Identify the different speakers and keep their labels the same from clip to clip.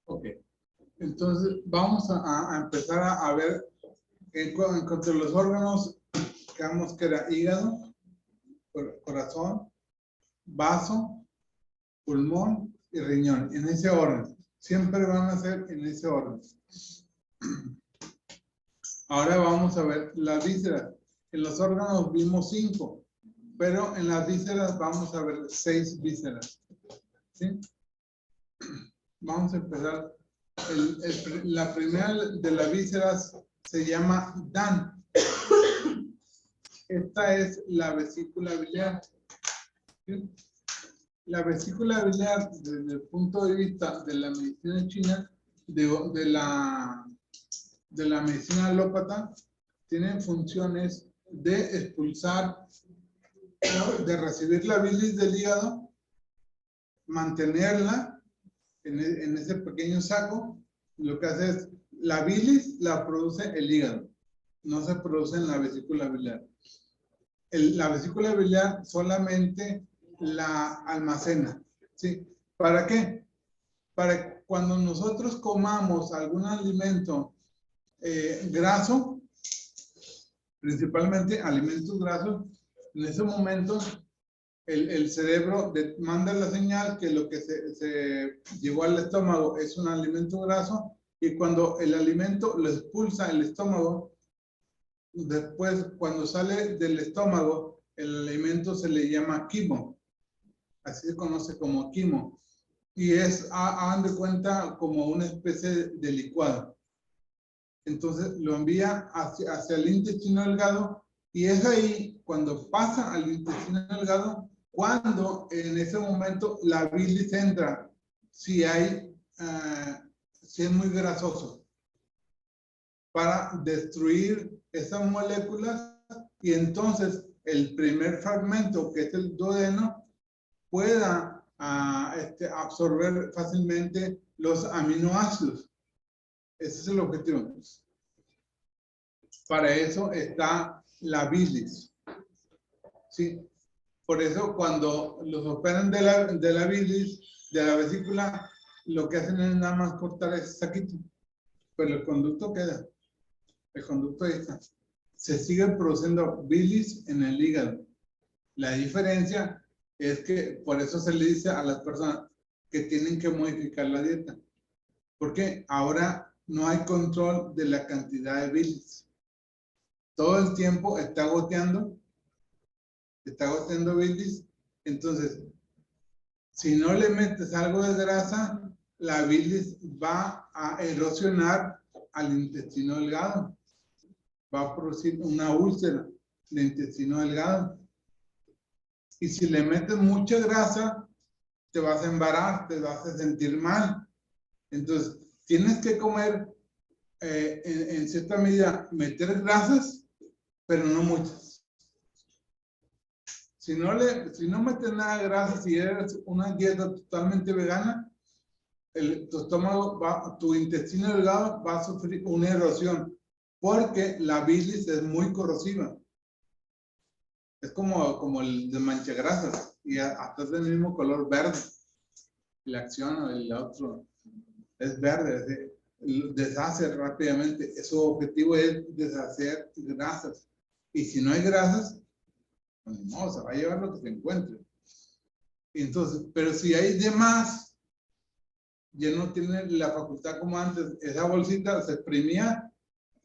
Speaker 1: Ok, entonces vamos a empezar a ver en cuanto a los órganos, digamos que era hígado, corazón, vaso, pulmón y riñón, en ese orden. Siempre van a ser en ese orden. Ahora vamos a ver las vísceras. En los órganos vimos 5, pero en las vísceras vamos a ver 6 vísceras. ¿Sí? Vamos a empezar. La primera de las vísceras se llama Dan. Esta es la vesícula biliar. ¿Sí? La vesícula biliar, desde el punto de vista de la medicina china, de la medicina alópata, tiene funciones de expulsar, de recibir la bilis del hígado, mantenerla en ese pequeño saco. Lo que hace es, la bilis la produce el hígado, no se produce en la vesícula biliar. La vesícula biliar solamente la almacena. ¿Sí? ¿Para qué? Para cuando nosotros comamos algún alimento graso, principalmente alimentos grasos, en ese momento el cerebro manda la señal que lo que se llevó al estómago es un alimento graso, y cuando el alimento lo expulsa el estómago, después cuando sale del estómago, el alimento se le llama quimo. Así se conoce como quimo. Y hagan de cuenta, como una especie de licuado. Entonces lo envía hacia el intestino delgado, y es ahí cuando pasa al intestino delgado cuando en ese momento la bilis entra, si es muy grasoso, para destruir esas moléculas, y entonces el primer fragmento, que es el duodeno, pueda absorber fácilmente los aminoácidos. Ese es el objetivo. Para eso está la bilis. ¿Sí? Por eso cuando los operan de la bilis, de la vesícula, lo que hacen es nada más cortar ese saquito. Pero el conducto queda. El conducto ahí está. Se sigue produciendo bilis en el hígado. La diferencia es que por eso se le dice a las personas que tienen que modificar la dieta. Porque ahora no hay control de la cantidad de bilis. Todo el tiempo está goteando bilis. Entonces, si no le metes algo de grasa, la bilis va a erosionar al intestino delgado. Va a producir una úlcera de intestino delgado. Y si le metes mucha grasa, te vas a embarar, te vas a sentir mal. Entonces, tienes que comer, en cierta medida, meter grasas, pero no muchas. Si no metes nada de grasa, si eres una dieta totalmente vegana, tu intestino delgado va a sufrir una erosión, porque la bilis es muy corrosiva. Es como el de manchagrasas, y hasta es del mismo color verde. La acción, el otro es verde, deshace rápidamente. Su objetivo es deshacer grasas. Y si no hay grasas, pues no, se va a llevar lo que se encuentre. Entonces, pero si hay de más, ya no tiene la facultad como antes. Esa bolsita se exprimía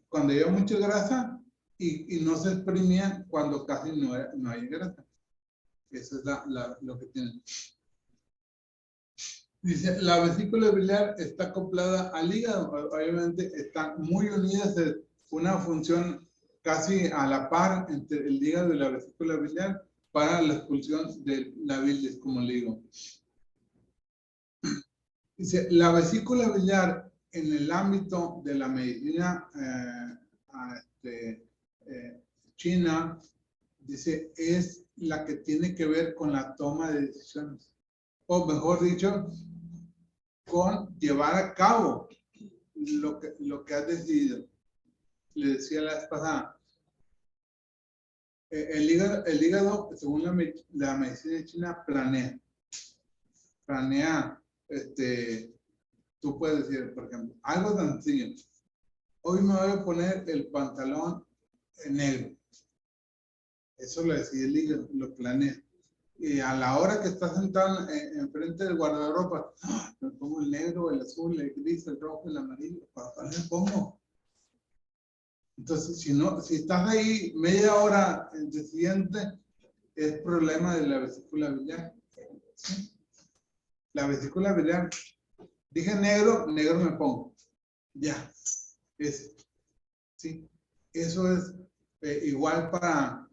Speaker 1: cuando había mucha grasa, y no se exprimía cuando casi no hay grasa. Eso es lo que tiene. Dice, la vesícula biliar está acoplada al hígado. Obviamente están muy unidas, es una función casi a la par entre el hígado y la vesícula biliar para la expulsión de la bilis, como le digo. Dice, la vesícula biliar en el ámbito de la medicina china, dice, es la que tiene que ver con la toma de decisiones. O mejor dicho, con llevar a cabo lo que has decidido. Le decía la vez pasada, el hígado, según la medicina china, planea, tú puedes decir, por ejemplo, algo tan sencillo. Hoy me voy a poner el pantalón negro. Eso lo decide el hígado, lo planea. Y a la hora que estás sentado enfrente del guardarropa, me pongo el negro, el azul, el gris, el rojo, el amarillo, ¿para cuál me pongo? Entonces, si estás ahí media hora decidiente, es problema de la vesícula biliar. ¿Sí? La vesícula biliar, dije negro, negro me pongo. Ya, ¿sí? Eso es igual para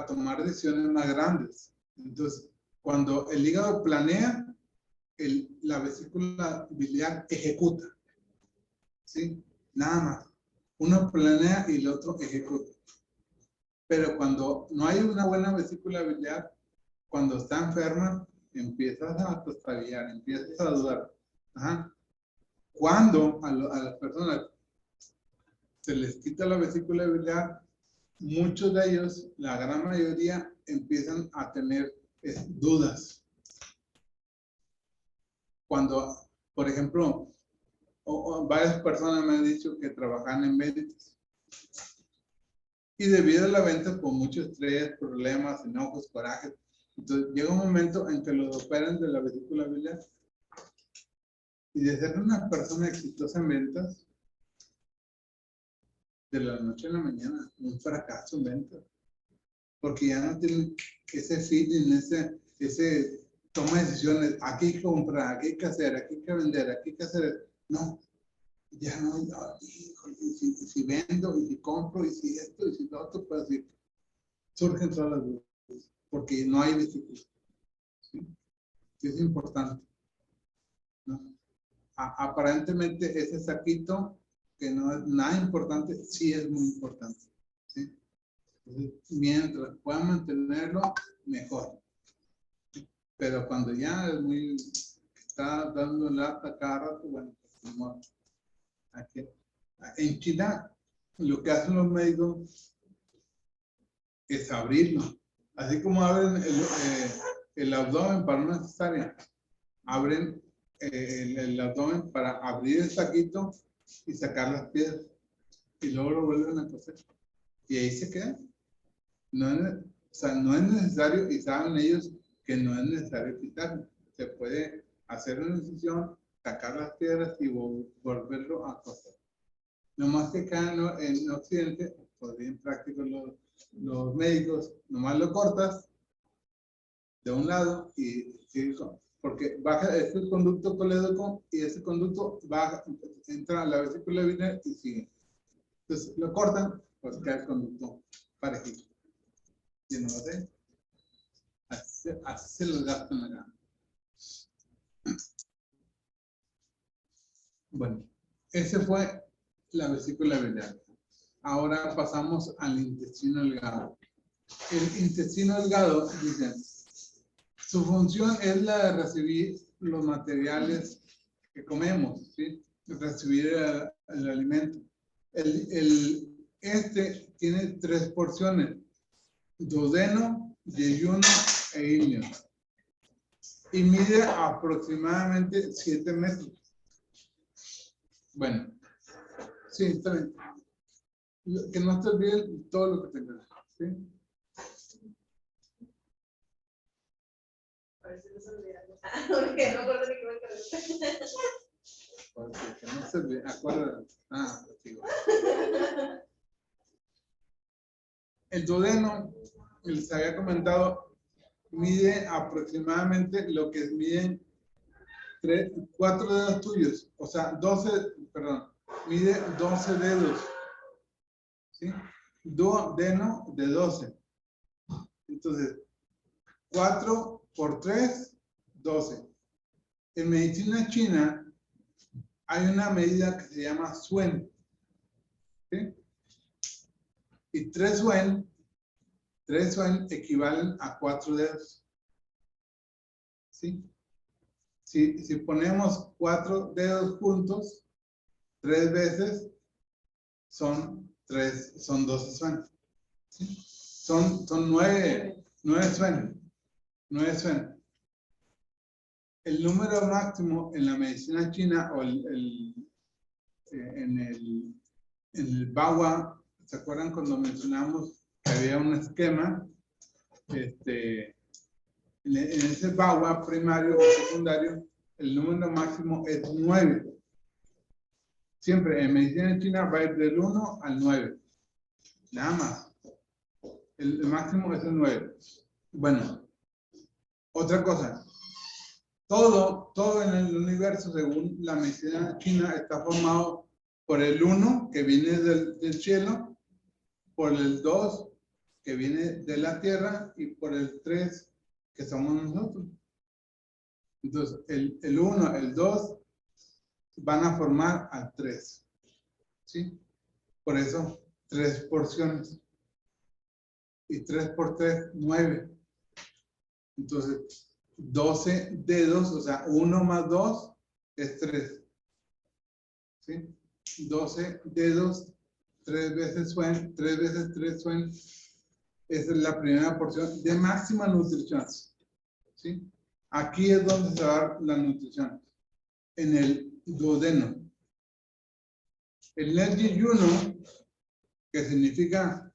Speaker 1: tomar decisiones más grandes. Entonces, cuando el hígado planea, la vesícula biliar ejecuta. ¿Sí? Nada más. Uno planea y el otro ejecuta. Pero cuando no hay una buena vesícula biliar, cuando está enferma, empiezas a trastabillar, empiezas a dudar. Ajá. Cuando a las personas se les quita la vesícula biliar, muchos de ellos, la gran mayoría, empiezan a tener dudas. Cuando, por ejemplo, varias personas me han dicho que trabajan en ventas. Y debido a la venta, con mucho estrés, problemas, enojos, corajes, entonces llega un momento en que los operan de la vesícula biliar. Y de ser una persona exitosa en ventas, de la noche a la mañana, un fracaso en ventas. Porque ya no tienen ese feeling, ese toma de decisiones, aquí hay que comprar, aquí hay que hacer, aquí hay que vender, aquí hay que hacer. No, ya no, híjole, si vendo, y si compro, y si esto, y si lo otro, pues así, surgen todas las dudas, porque no hay vesícula. ¿Sí? Es importante, ¿no? Aparentemente ese saquito, que no es nada importante, sí es muy importante. ¿Sí? Entonces, mientras puedan mantenerlo, mejor. Pero cuando ya es muy, está dando lata cada rato, bueno, pues no. Aquí. En China, lo que hacen los médicos es abrirlo. Así como abren el abdomen para una cesárea, abren el abdomen para abrir el saquito y sacar las piedras. Y luego lo vuelven a coser. Y ahí se queda. No es necesario, y saben ellos que no es necesario quitarlo. Se puede hacer una incisión, sacar las piedras y volverlo a coser. No más que acá en Occidente, pues bien prácticos los médicos, nomás lo cortas de un lado y porque baja ese conducto colédoco y ese conducto baja, entra a la vesícula biliar y sigue. Entonces lo cortan, pues queda el conducto parejito. ¿Y no lo sé? Así se los gastan acá. Bueno, ese fue la vesícula biliar. Ahora pasamos al intestino delgado. El intestino delgado, dicen, su función es la de recibir los materiales que comemos, ¿sí? Recibir el alimento. Este tiene 3 porciones: duodeno, yeyuno e ilio. Y mide aproximadamente 7 metros. Bueno, sí, está bien. Que no te olviden todo lo que tengas, ¿sí?
Speaker 2: A ver si no se olvida. Porque no recuerdo ni qué me pregunté.
Speaker 1: Porque no se olvide, acuérdate. Digo. El duodeno, les había comentado, mide aproximadamente lo que miden 4 dedos tuyos, o sea, mide 12 dedos, ¿sí? Duodeno de 12. Entonces, 4 por 3, 12. En medicina china hay una medida que se llama Suen, ¿sí? Y 3 Suen 3 Swen equivalen a 4 dedos. ¿Sí? Si ponemos 4 dedos juntos, 3 veces son 12 Swen. ¿Sí? Son 9 Swen. 9 Swen. El número máximo en la medicina china o en el Bagua, ¿se acuerdan cuando mencionamos que había un esquema? En ese Bagua primario o secundario, el número máximo es 9. Siempre en medicina china va a ir del 1 al 9. Nada más. El máximo es el 9. Bueno, otra cosa. Todo en el universo, según la medicina china, está formado por el 1, que viene del cielo, por el 2, que viene de la tierra, y por el 3, que somos nosotros. Entonces, el 1, el 2, van a formar al 3. ¿Sí? Por eso, 3 porciones. Y 3 por 3, 9. Entonces, 12 dedos, o sea, 1 más 2 es 3. ¿Sí? 12 dedos, 3 veces Swen, 3 veces 3 Swen. Esa es la primera porción de máxima nutrición. ¿Sí? Aquí es donde se va a dar la nutrición. En el duodeno. El Jiyuno, que significa,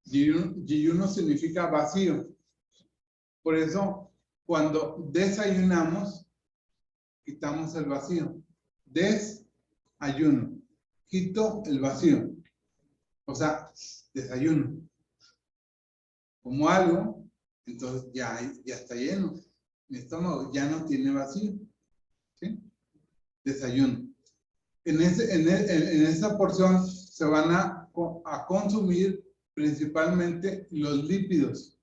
Speaker 1: Jiyuno significa vacío. Por eso, cuando desayunamos, quitamos el vacío. Desayuno. Quito el vacío. O sea, desayuno. Como algo, entonces ya está lleno. Mi estómago ya no tiene vacío. ¿Sí? Desayuno. En esa porción se van a consumir principalmente los lípidos.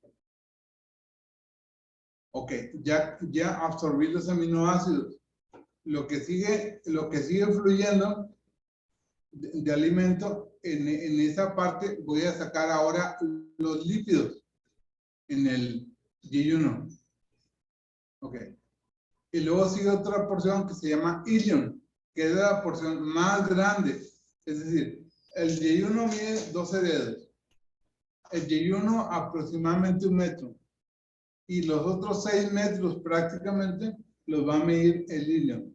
Speaker 1: Ok, ya absorbí los aminoácidos. Lo que sigue fluyendo de alimento, en esa parte voy a sacar ahora los lípidos en el Jiyuno. Ok. Y luego sigue otra porción que se llama ilion, que es la porción más grande. Es decir, el Jiyuno mide 12 dedos. El Jiyuno aproximadamente 1 metro. Y los otros 6 metros prácticamente los va a medir el ilion.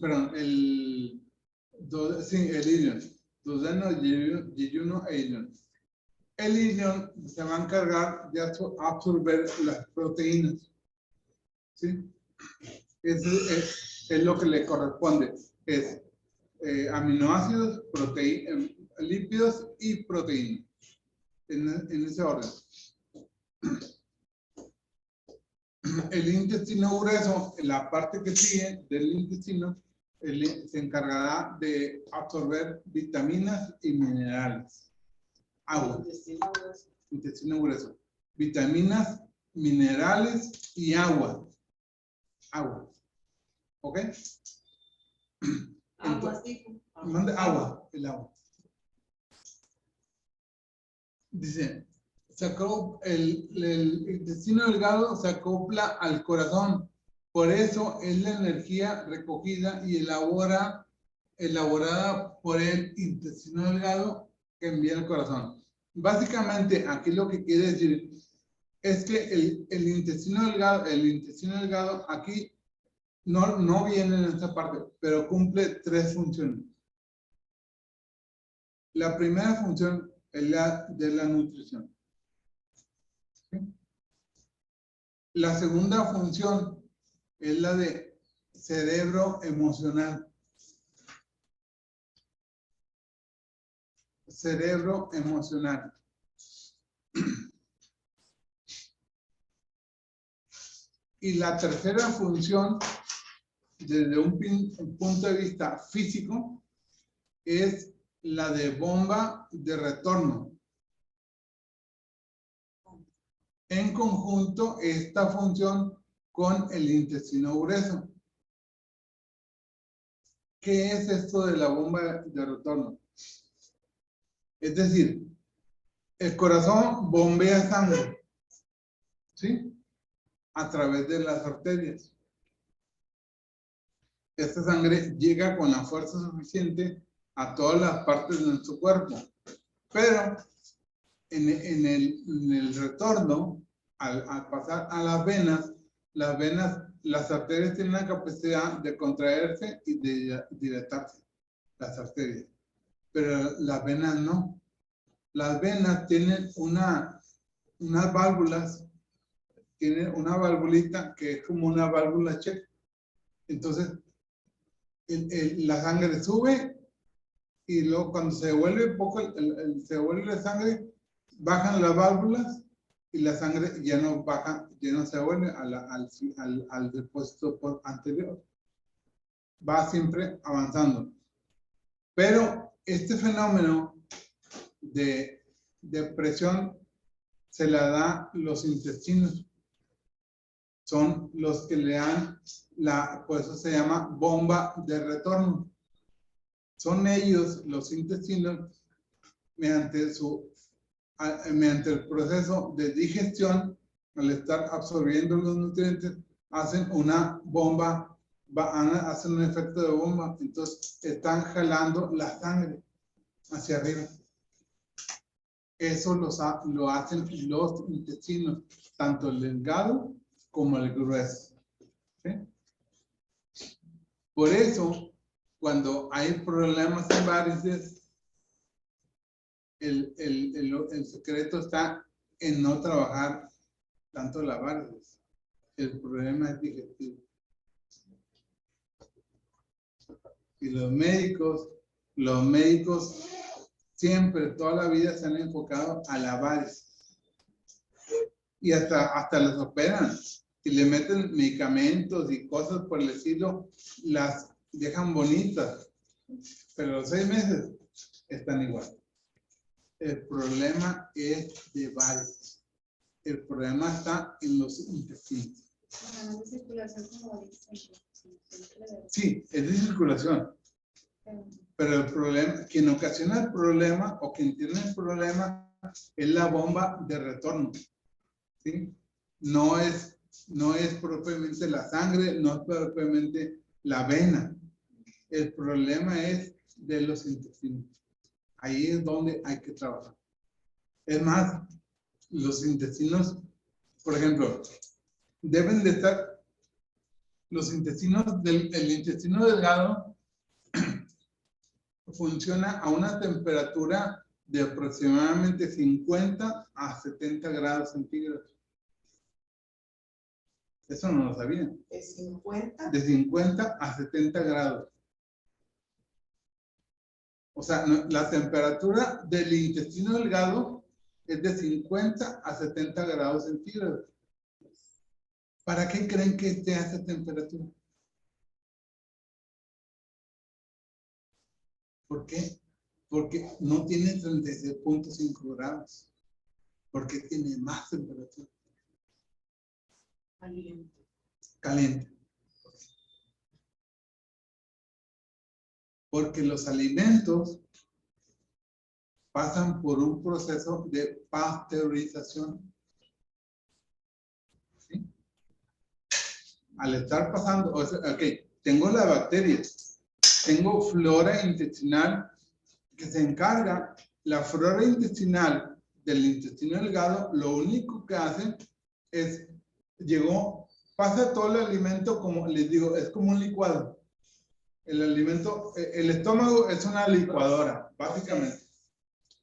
Speaker 1: Perdón, el ilion. Duodeno, Jiyuno e ilion. El ilion se va a encargar de absorber las proteínas. ¿Sí? Es lo que le corresponde. Es aminoácidos, lípidos y proteínas. En ese orden. El intestino grueso, la parte que sigue del intestino, se encargará de absorber vitaminas y minerales. Agua. Intestino grueso. Vitaminas, minerales y agua. Agua. ¿Ok?
Speaker 2: Agua, sí.
Speaker 1: Mande agua, el agua. Dice, el intestino delgado se acopla al corazón. Por eso es la energía recogida y elaborada por el intestino delgado que envía al corazón. Básicamente, aquí lo que quiere decir es que el intestino delgado aquí no viene en esta parte, pero cumple 3 funciones. La primera función es la de la nutrición. ¿Sí? La segunda función es la de cerebro emocional. Cerebro emocional. Y la tercera función, desde un punto de vista físico, es la de bomba de retorno. En conjunto, esta función con el intestino grueso. ¿Qué es esto de la bomba de retorno? Es decir, El corazón bombea sangre, ¿sí? A través de las arterias. Esta sangre llega con la fuerza suficiente a todas las partes de nuestro cuerpo. Pero en el retorno, al pasar a las arterias tienen la capacidad de contraerse y de dilatarse, las arterias. Pero las venas no. Las venas tienen unas válvulas, tienen una valvulita que es como una válvula check. Entonces, la sangre sube y luego cuando se devuelve poco, se devuelve la sangre, bajan las válvulas y la sangre ya no baja, ya no se devuelve al depósito anterior. Va siempre avanzando. Pero este fenómeno de presión se la da los intestinos. Son los que le dan por eso se llama bomba de retorno. Son ellos, los intestinos, mediante el proceso de digestión, al estar absorbiendo los nutrientes, hacen una bomba, hacen un efecto de bomba, entonces están jalando la sangre hacia arriba. Eso lo hacen los intestinos, tanto el delgado como el grueso. ¿Sí? Por eso, cuando hay problemas en varices, el secreto está en no trabajar tanto la varices. El problema es digestivo. Y los médicos siempre, toda la vida se han enfocado a la varices. Y hasta los operan. Y le meten medicamentos y cosas por el estilo, las dejan bonitas. Pero a los 6 meses están igual. El problema es de varices. El problema está en los intestinos. Sí, es de circulación. Pero el problema, quien ocasiona el problema o quien tiene el problema es la bomba de retorno. ¿Sí? No es propiamente la sangre, no es propiamente la vena. El problema es de los intestinos. Ahí es donde hay que trabajar. Es más, los intestinos, por ejemplo, deben de estar los intestinos el intestino delgado funciona a una temperatura de aproximadamente 50 a 70 grados centígrados. Eso no lo sabían.
Speaker 2: ¿De 50?
Speaker 1: De 50 a 70 grados. O sea, la temperatura del intestino delgado es de 50 a 70 grados centígrados. ¿Para qué creen que esté a esa temperatura? ¿Por qué? Porque no tiene 36.5 grados. Porque tiene más temperatura. Caliente. Porque los alimentos pasan por un proceso de pasteurización. ¿Sí? Al estar pasando, o sea, ok, tengo las bacterias, tengo flora intestinal que se encarga, la flora intestinal del intestino delgado, lo único que hace es, pasa todo el alimento, como les digo, es como un licuado. El alimento, el estómago es una licuadora, básicamente.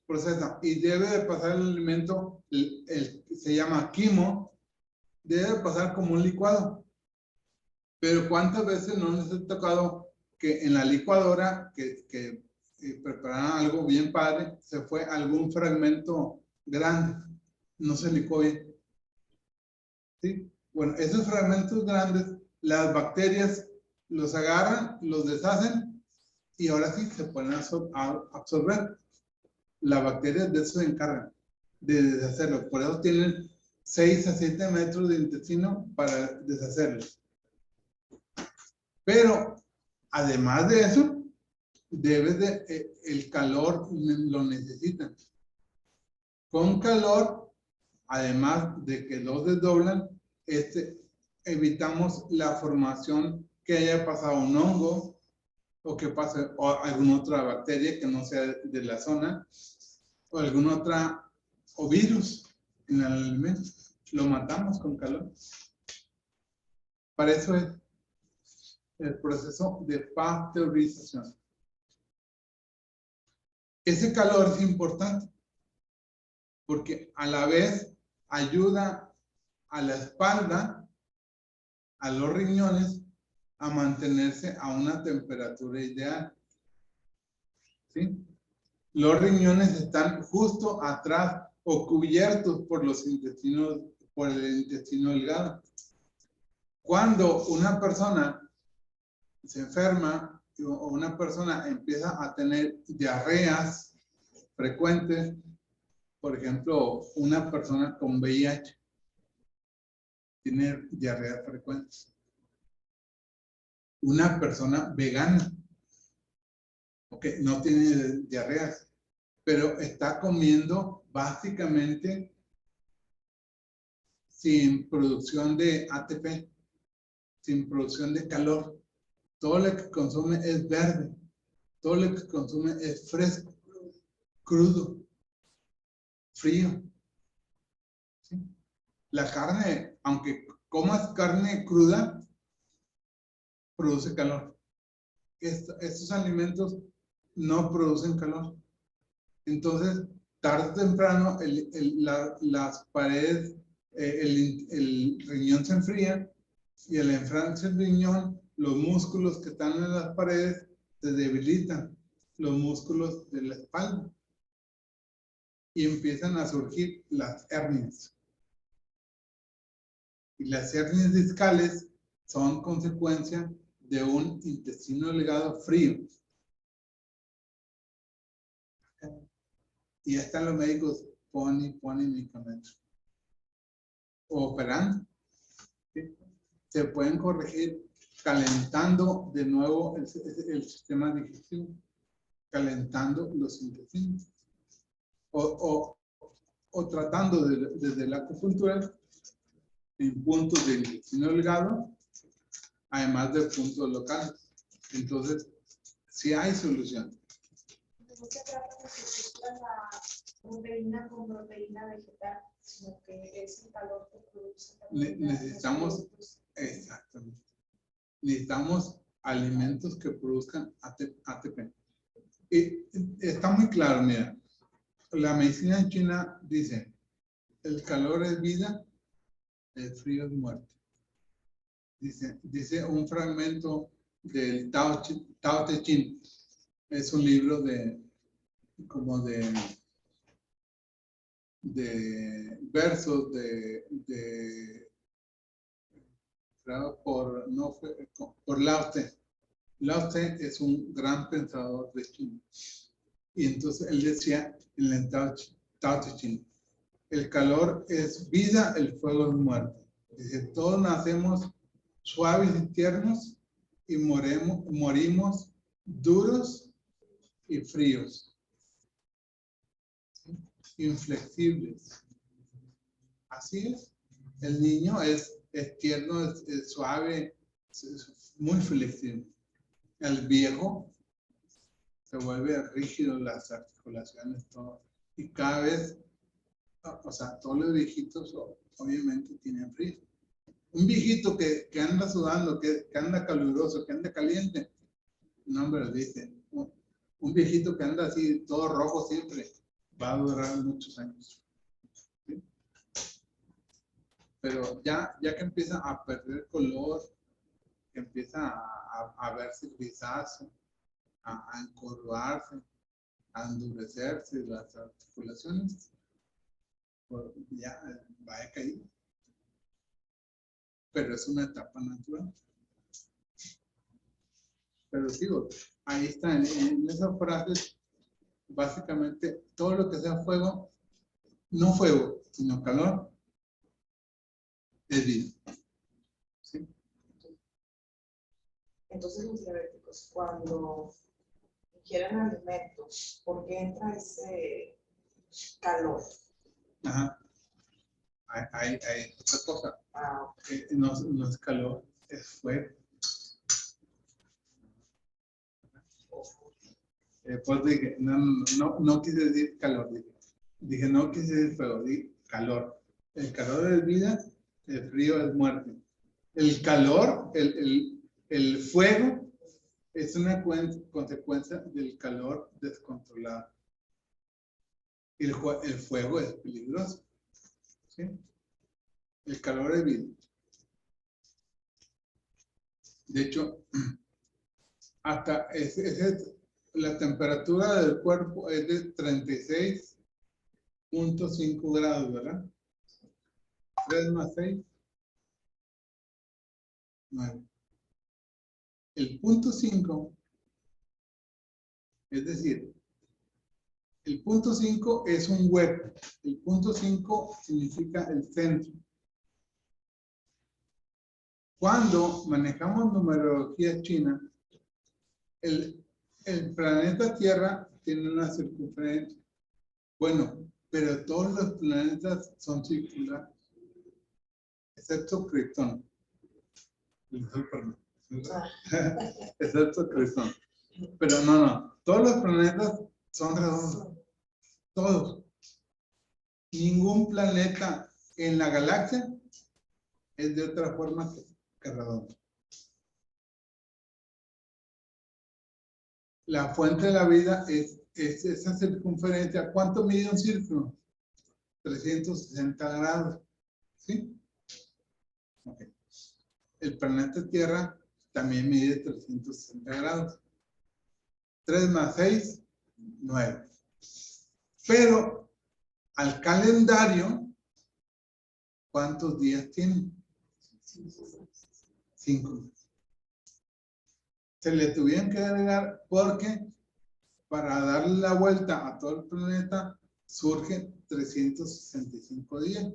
Speaker 1: Procesa y debe de pasar el alimento, se llama quimo, debe pasar como un licuado. Pero ¿cuántas veces no les ha tocado que en la licuadora, que prepararan algo bien padre, se fue algún fragmento grande, no se licuó bien? ¿Sí? Bueno, esos fragmentos grandes, las bacterias los agarran, los deshacen y ahora sí se pueden absorber. Las bacterias de eso se encargan, de deshacerlo. Por eso tienen 6 a 7 metros de intestino para deshacerlos. Pero, además de eso, el calor lo necesitan. Con calor, además de que los desdoblan, evitamos la formación que haya pasado un hongo o que pase o alguna otra bacteria que no sea de la zona o alguna otra o virus en el alimento. Lo matamos con calor. Para eso es el proceso de pasteurización. Ese calor es importante porque a la vez ayuda a la espalda, a los riñones, a mantenerse a una temperatura ideal. ¿Sí? Los riñones están justo atrás o cubiertos por los intestinos, por el intestino delgado. Cuando una persona se enferma o una persona empieza a tener diarreas frecuentes, por ejemplo, una persona con VIH tiene diarreas frecuentes. Una persona vegana, okay, no tiene diarreas, pero está comiendo básicamente sin producción de ATP, sin producción de calor. Todo lo que consume es verde, todo lo que consume es fresco, crudo, frío. ¿Sí? La carne, aunque comas carne cruda, produce calor. Estos alimentos no producen calor. Entonces, tarde o temprano, las paredes, el riñón se enfría y al enfriarse el riñón, los músculos que están en las paredes se debilitan, los músculos de la espalda, y empiezan a surgir las hernias. Y las hernias discales son consecuencia de un intestino delgado frío. Y ya están los médicos, ponen medicamentos. O operando. ¿Sí? Se pueden corregir calentando de nuevo el sistema digestivo, calentando los intestinos. O tratando desde la acupuntura en puntos del intestino delgado, además de puntos locales. Entonces, sí hay solución.
Speaker 2: No se trata de sustituir la proteína con proteína vegetal, sino que es el calor que produce.
Speaker 1: Necesitamos, exactamente, necesitamos alimentos que produzcan ATP. Y está muy claro, mira, la medicina en China dice, el calor es vida, el frío es muerte. Dice un fragmento del Tao Te Ching, es un libro de versos por Lao Tse. Lao Tse es un gran pensador de China. Y entonces él decía en el Tao Te Ching, el calor es vida, el fuego es muerte. Dice, todos nacemos suaves y tiernos y morimos duros y fríos, ¿sí? Inflexibles. Así es. El niño es tierno, es suave, es muy flexible. El viejo se vuelve rígido, las articulaciones, todo. Y cada vez, o sea, todos los viejitos obviamente tienen frío. Un viejito que anda sudando, que anda caluroso, que anda caliente, no, hombre, dice, un viejito que anda así todo rojo siempre, va a durar muchos años. ¿Sí? Pero ya que empieza a perder color, que empieza a verse grisáceo, a encorvarse, a endurecerse las articulaciones, pues ya va a caer. Pero es una etapa natural. Pero digo, ahí está, en esas frases, básicamente todo lo que sea fuego, no fuego, sino calor, es vida. ¿Sí?
Speaker 3: Entonces los diabéticos, cuando ingieren alimentos, ¿por qué entra ese calor?
Speaker 1: Ajá. Hay otra cosa.
Speaker 3: Ah,
Speaker 1: No es calor, es fuego. Pues dije, no quise decir calor, dije no quise decir fuego, dije calor. El calor es vida, el frío es muerte. El calor, el fuego, es una consecuencia del calor descontrolado. El fuego es peligroso. ¿Sí? El calor es vida. De hecho, hasta la temperatura del cuerpo es de 36.5 grados, ¿verdad? 3 más 6, 9. El punto 5, es decir, el punto 5 es un hueco. El punto 5 significa el centro. Cuando manejamos numerología china, el planeta Tierra tiene una circunferencia. Bueno, pero todos los planetas son circulares, excepto Krypton. Excepto Krypton. Pero no, todos los planetas son redondos. Todos. Ningún planeta en la galaxia es de otra forma que redondo. La fuente de la vida es esa circunferencia. ¿Cuánto mide un círculo? 360 grados. ¿Sí? Okay. El planeta Tierra también mide 360 grados. 3 más 6, 9. Pero al calendario, ¿cuántos días tiene? 5. Se le tuvieron que agregar porque para darle la vuelta a todo el planeta surgen 365 días.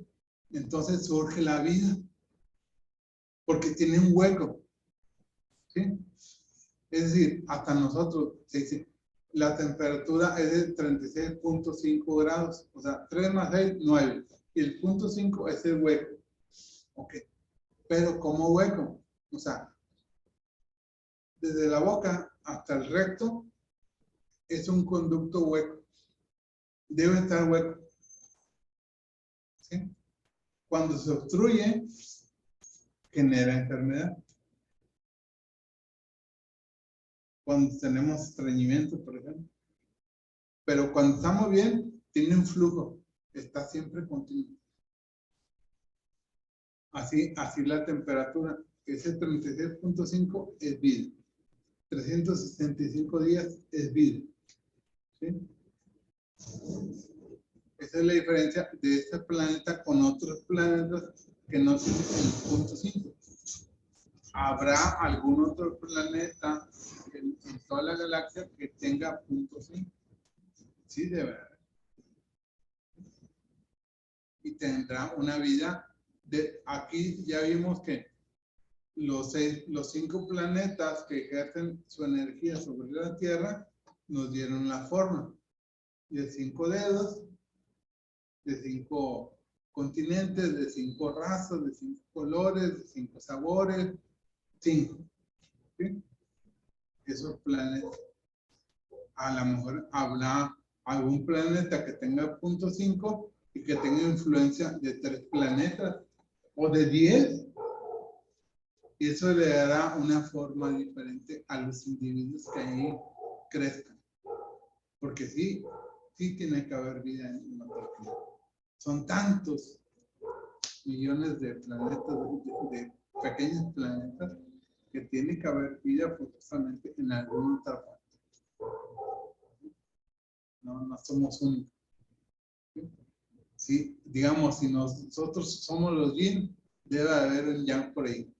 Speaker 1: Entonces surge la vida porque tiene un hueco. ¿Sí? Es decir, hasta nosotros, la temperatura es de 36.5 grados, o sea, 3 más 6, 9. Y el punto 5 es el hueco. Ok. Pero ¿cómo hueco? O sea, desde la boca hasta el recto es un conducto hueco. Debe estar hueco. ¿Sí? Cuando se obstruye, genera enfermedad. Cuando tenemos estreñimiento, por ejemplo. Pero cuando estamos bien, tiene un flujo. Está siempre continuo. Así la temperatura. Ese 36.5 es vida. 365 días es vida. ¿Sí? Esa es la diferencia de este planeta con otros planetas que no tienen el punto 5. ¿Habrá algún otro planeta en toda la galaxia que tenga punto 5? Sí, de verdad. Y tendrá una vida de... Aquí ya vimos que los 5 planetas que ejercen su energía sobre la Tierra nos dieron la forma de 5 dedos, de 5 continentes, de 5 razas, de 5 colores, de 5 sabores, 5. ¿Sí? Esos planetas, a lo mejor habrá algún planeta que tenga punto 5 y que tenga influencia de 3 planetas o de 10. Y eso le dará una forma diferente a los individuos que ahí crezcan. Porque sí tiene que haber vida en otro planeta. Son tantos millones de planetas, de pequeños planetas, que tiene que haber vida forzosamente en alguna otra parte. No somos únicos. ¿Sí? Digamos, si nosotros somos los yin, debe haber el yang por ahí.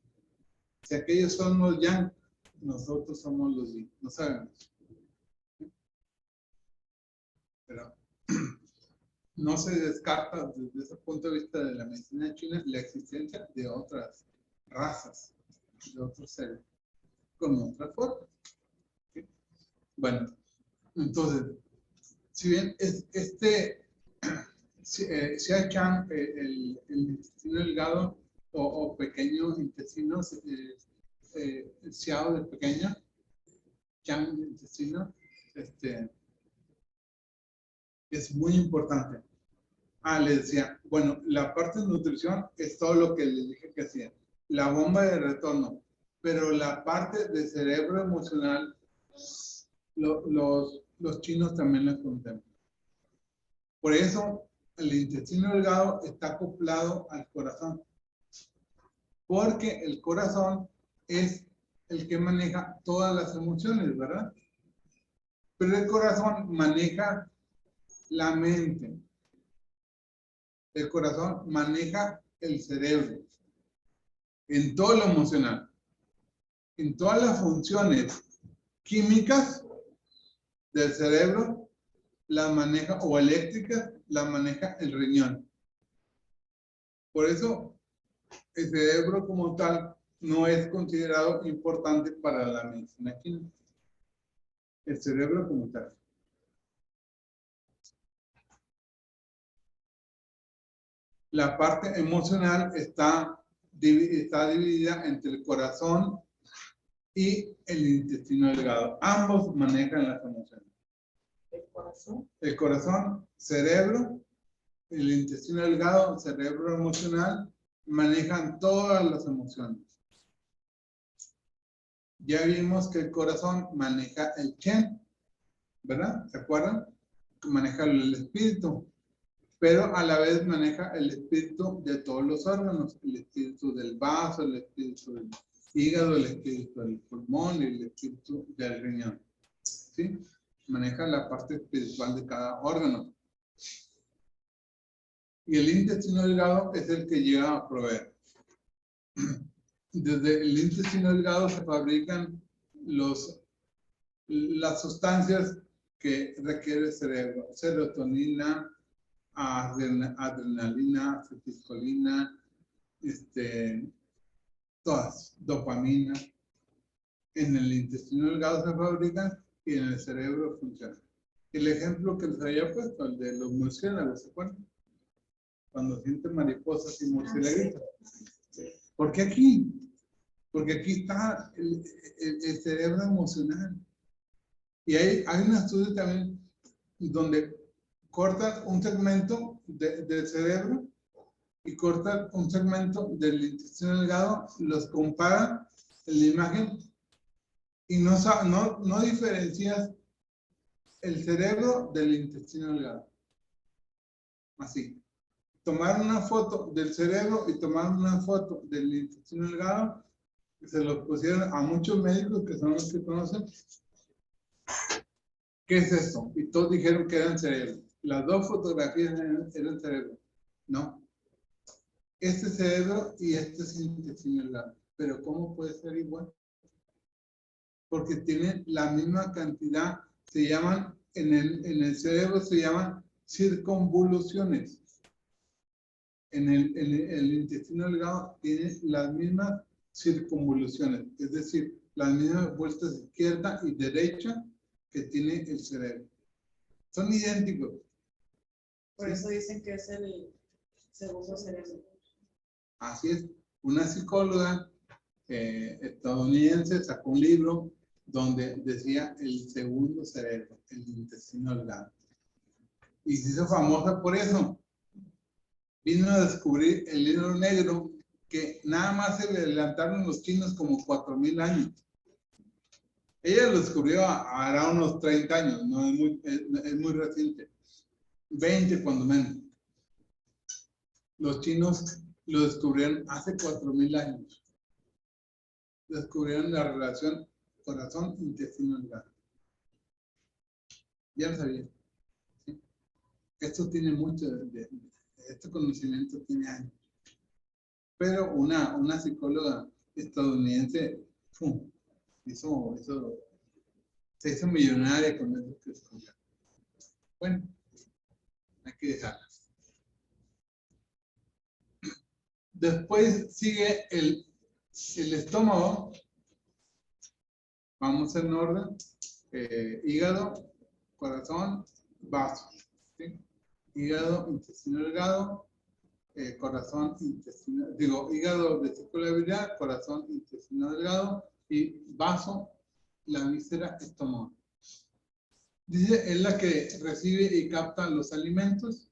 Speaker 1: Si aquellos son los yang, nosotros somos los yin. No sabemos. Pero no se descarta desde ese punto de vista de la medicina china la existencia de otras razas, de otros seres, con otra forma. ¿Sí? Bueno, entonces, si bien Si echan el intestino delgado o pequeños intestinos, ciado de pequeño, chan de intestino, es muy importante. Le decía, bueno, la parte de nutrición es todo lo que les dije que hacía. La bomba de retorno, pero la parte de cerebro emocional, los chinos también la contemplan. Por eso, el intestino delgado está acoplado al corazón. Porque el corazón es el que maneja todas las emociones, ¿verdad? Pero el corazón maneja la mente. El corazón maneja el cerebro. En todo lo emocional. En todas las funciones químicas del cerebro, las maneja, o eléctricas, las maneja el riñón. Por eso, el cerebro como tal no es considerado importante para la medicina química. El cerebro como tal. La parte emocional está dividida entre el corazón y el intestino delgado. Ambos manejan las emociones.
Speaker 3: ¿El corazón?
Speaker 1: El corazón, cerebro, el intestino delgado, cerebro emocional, manejan todas las emociones. Ya vimos que el corazón maneja el Chen, ¿verdad? ¿Se acuerdan? Maneja el espíritu, pero a la vez maneja el espíritu de todos los órganos, el espíritu del vaso, el espíritu del hígado, el espíritu del pulmón y el espíritu del riñón. ¿Sí? Maneja la parte espiritual de cada órgano. Y el intestino delgado es el que llega a proveer. Desde el intestino delgado se fabrican las sustancias que requiere el cerebro. Serotonina, adrenalina, acetilcolina, todas, dopamina. En el intestino delgado se fabrican y en el cerebro funcionan. El ejemplo que les había puesto, el de los murciélagos, ¿se acuerdan? Cuando sienten mariposas y murciélaguitos. ¿Por qué aquí? Porque aquí está el cerebro emocional. Y hay un estudio también donde cortan un segmento del cerebro y cortan un segmento del intestino delgado, los comparan en la imagen y no diferencias el cerebro del intestino delgado. Así. Tomaron una foto del cerebro y tomaron una foto del intestino delgado y se lo pusieron a muchos médicos que son los que conocen. ¿Qué es esto? Y todos dijeron que eran cerebro. Las dos fotografías eran cerebro. No. Este cerebro y este es intestino delgado. Pero ¿cómo puede ser igual? Porque tienen la misma cantidad, se llaman, en el cerebro se llaman circunvoluciones. En el intestino delgado tiene las mismas circunvoluciones, es decir, las mismas vueltas izquierda y derecha que tiene el cerebro. Son idénticos.
Speaker 3: Por eso dicen que es el segundo cerebro.
Speaker 1: Así es. Una psicóloga estadounidense sacó un libro donde decía el segundo cerebro, el intestino delgado. Y se hizo famosa por eso. Vino a descubrir el libro negro que nada más se le adelantaron los chinos como 4,000 años. Ella lo descubrió hará unos 30 años, no es muy reciente. 20 cuando menos. Los chinos lo descubrieron hace 4,000 años. Descubrieron la relación corazón-intestino delgado. Ya lo sabía. ¿Sí? Esto tiene mucho este conocimiento tiene años. Pero una psicóloga estadounidense se hizo millonaria con eso que descubrió. Bueno, hay que dejarla. Después sigue el estómago. Vamos en orden. Hígado, corazón, vaso. ¿Sí? hígado, intestino delgado, corazón, intestino, hígado, vesícula biliar, corazón, intestino delgado y vaso, la víscera, estómago. Dice, es la que recibe y capta los alimentos.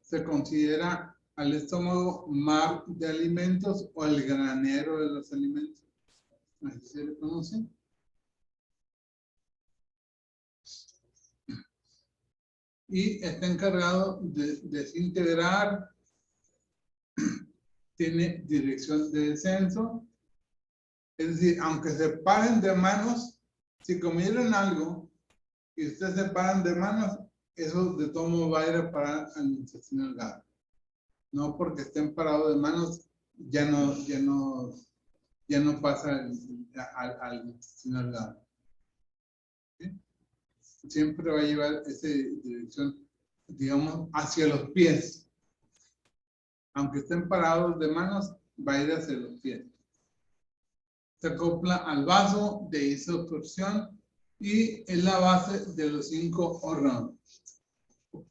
Speaker 1: Se considera al estómago mar de alimentos o el granero de los alimentos. ¿Así se le conoce? Y está encargado de desintegrar, tiene dirección de descenso. Es decir, aunque se paren de manos, si comieron algo y ustedes se paran de manos, eso de todo modo va a ir a parar al intestino delgado. No porque estén parados de manos, ya no pasa al intestino delgado. ¿Sí? Siempre va a llevar esa dirección, digamos, hacia los pies. Aunque estén parados de manos, va a ir hacia los pies. Se acopla al vaso de isotorsión y es la base de los 5 órganos.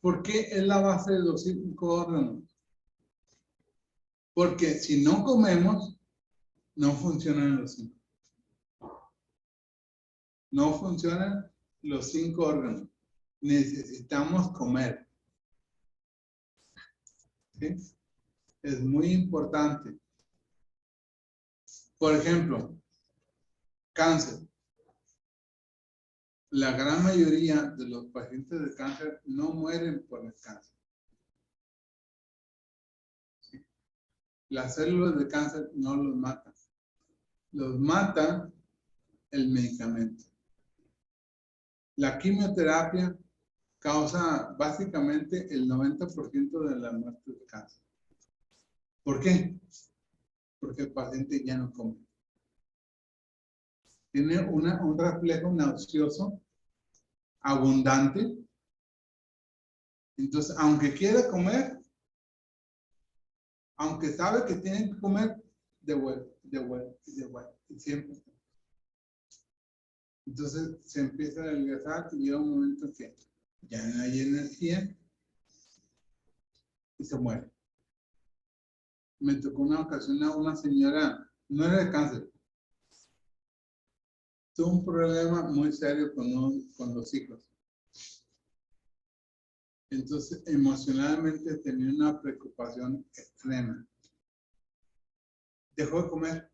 Speaker 1: ¿Por qué es la base de los 5 órganos? Porque si no comemos, no funcionan los 5. No funcionan los 5 órganos. Necesitamos comer. ¿Sí? Es muy importante. Por ejemplo, cáncer. La gran mayoría de los pacientes de cáncer no mueren por el cáncer. ¿Sí? Las células de cáncer no los matan. Los mata el medicamento. La quimioterapia causa básicamente el 90% de la muerte de cáncer. ¿Por qué? Porque el paciente ya no come. Tiene un reflejo nauseoso abundante. Entonces, aunque quiera comer, aunque sabe que tiene que comer, devuelve. Y siempre. Entonces, se empieza a adelgazar y llega un momento que ya no hay energía y se muere. Me tocó una ocasión a una señora, no era de cáncer, tuvo un problema muy serio con los hijos. Entonces, emocionalmente tenía una preocupación extrema. Dejó de comer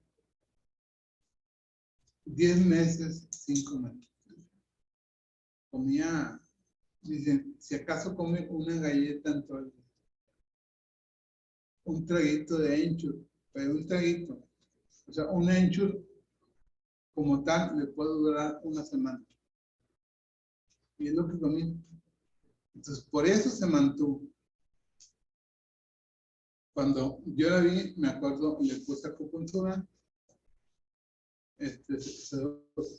Speaker 1: 10 meses sin comer. Comía, dicen, si acaso come una galleta en todo el día. Un traguito de Ensure, pero un traguito. O sea, un Ensure como tal le puede durar una semana. Y es lo que comía. Entonces, por eso se mantuvo. Cuando yo la vi, me acuerdo, le puse acupuntura. Se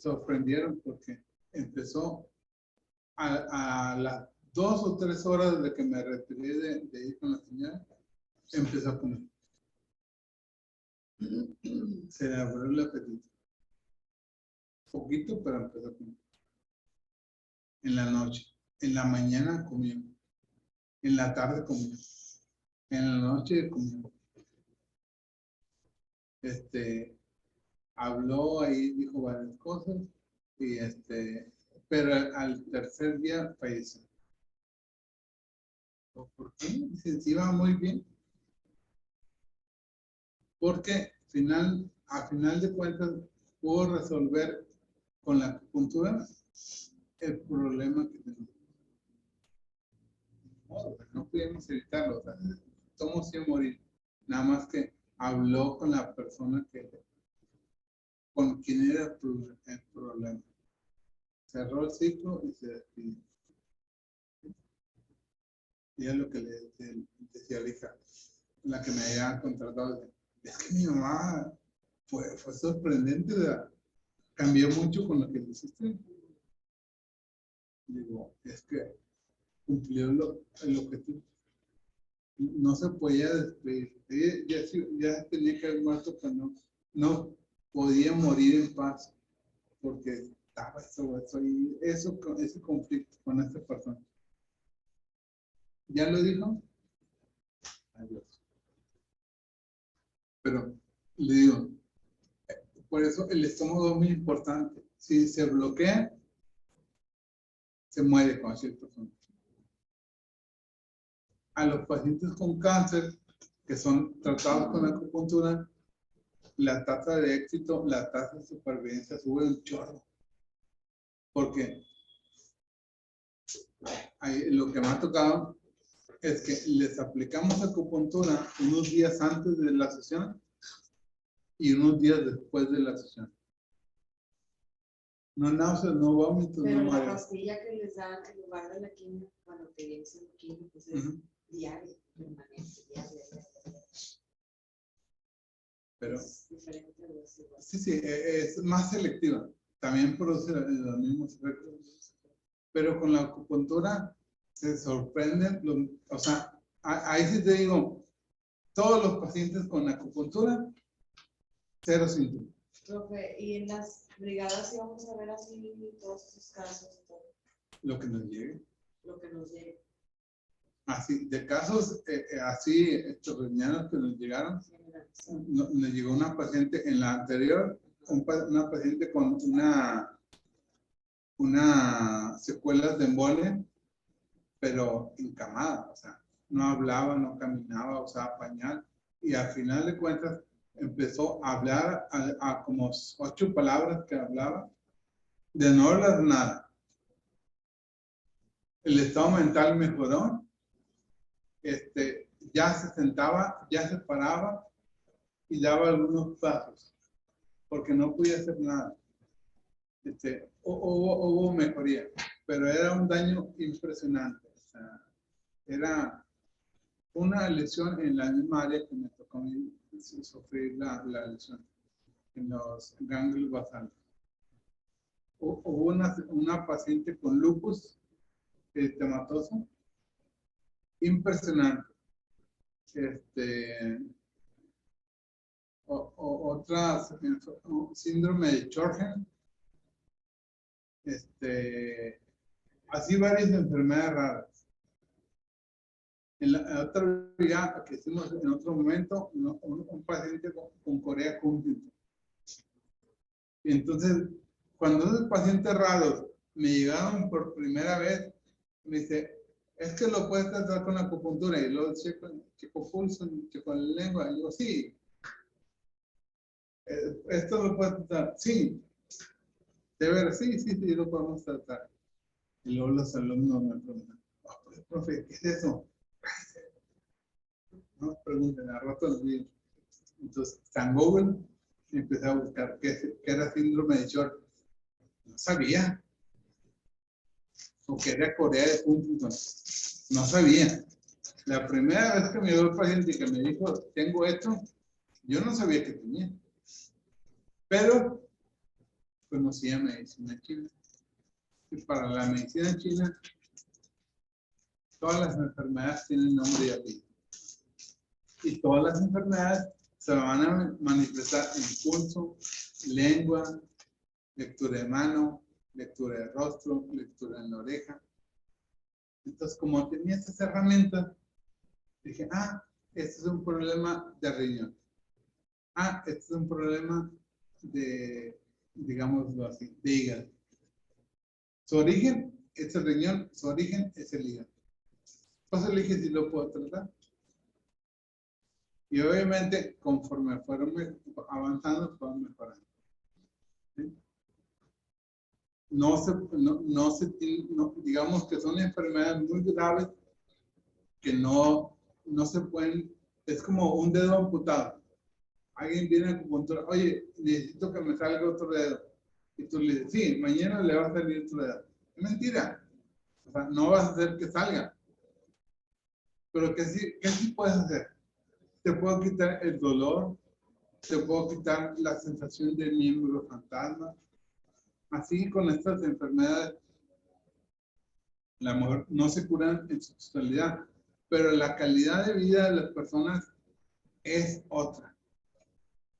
Speaker 1: sorprendieron porque empezó a las 2 o 3 horas de que me retiré de ir con la señora, empezó a comer. Se le abrió el apetito. Poquito, pero empezó a comer. En la noche. En la mañana comía. En la tarde comía. En la noche comía. Habló ahí, dijo varias cosas. Y pero al tercer día falleció. ¿Por qué? Dice, sí, iba muy bien. Porque a final de cuentas pudo resolver con la acupuntura el problema que tenía. No pudimos evitarlo, o sea, todos sin morir. Nada más que habló con la persona con quien era el problema. Cerró el ciclo y se despidió. Y es lo que le decía a la hija, la que me había contratado. Es que mi mamá fue sorprendente, ¿verdad? Cambió mucho con lo que le hiciste. Digo, es que cumplió el objetivo. No se podía despedir. Ya tenía que haber muerto, pero no podía morir en paz porque estaba ese conflicto con esta persona. ¿Ya lo dijo? Adiós. Pero le digo, por eso el estómago es muy importante. Si se bloquea, se muere con cierta persona. A los pacientes con cáncer que son tratados con acupuntura, la tasa de éxito, la tasa de supervivencia sube un chorro. Porque lo que me ha tocado es que les aplicamos acupuntura unos días antes de la sesión y unos días después de la sesión. No náuseas, no vómitos,
Speaker 3: Pero
Speaker 1: no
Speaker 3: la
Speaker 1: mareos.
Speaker 3: pastilla que les dan en lugar de la quimio, cuando te dicen quimio, pues es diaria, permanente, diaria.
Speaker 1: Pero
Speaker 3: Es diferente a los igual.
Speaker 1: sí, es más selectiva. También produce los mismos efectos. Pero con la acupuntura se sorprenden, o sea, ahí sí te digo, todos los pacientes con acupuntura, 0 síntomas.
Speaker 3: Profe, y en las brigadas íbamos a ver así todos esos casos, todo
Speaker 1: Lo que nos llegue.
Speaker 3: lo que nos llegue.
Speaker 1: Así, de casos así, extraordinarios que nos llegaron, nos llegó una paciente en la anterior, una paciente con una secuelas de embolia, pero encamada, o sea, no hablaba, no caminaba, usaba pañal, y al final de cuentas empezó a hablar a como 8 palabras que hablaba, de no hablar nada. El estado mental mejoró, ya se sentaba, ya se paraba y daba algunos pasos, porque no podía hacer nada. Hubo mejoría, pero era un daño impresionante. O sea, era una lesión en la misma área que me tocó a mí sufrir la lesión, en los ganglios basales. Hubo una paciente con lupus eritematoso, impresionante. Otras, síndrome de Sjögren, así varias enfermedades raras. En la otra brigada que hicimos en otro momento, un paciente con Corea congénita. Y entonces, cuando esos pacientes raros me llegaron por primera vez, me dice, es que lo puedes tratar con acupuntura. Y luego checo pulso, checo la lengua. Y digo, sí. ¿Esto lo puedes tratar? Sí. De ver, sí, lo podemos tratar. Y luego los alumnos me preguntan, profe, ¿qué es eso? No pregunten, a rato los vi. Entonces, San Google, empecé a buscar qué era síndrome de Sjögren. No sabía. O que era Corea de Huntington. No sabía. La primera vez que me llegó el paciente y que me dijo, tengo esto, yo no sabía que tenía. Pero conocía medicina china. Y para la medicina china, todas las enfermedades tienen nombre y apellido. Y todas las enfermedades se van a manifestar en pulso, lengua, lectura de mano, lectura de rostro, lectura en la oreja. Entonces, como tenía estas herramientas, dije, este es un problema de riñón. Este es un problema de, digámoslo así, de hígado. Su origen es el riñón, su origen es el hígado. Entonces le dije si lo puedo tratar. Y obviamente, conforme fueron avanzando, fueron mejorando. ¿Sí? Digamos que son enfermedades muy graves que no se pueden, es como un dedo amputado. Alguien viene a acupuntura, oye, necesito que me salga otro dedo. Y tú le dices, sí, mañana le va a salir otro dedo. Es mentira. O sea, no vas a hacer que salga. Pero ¿qué sí puedes hacer? Te puedo quitar el dolor, te puedo quitar la sensación de miembro fantasma. Así con estas enfermedades, a lo mejor no se curan en su totalidad, pero la calidad de vida de las personas es otra.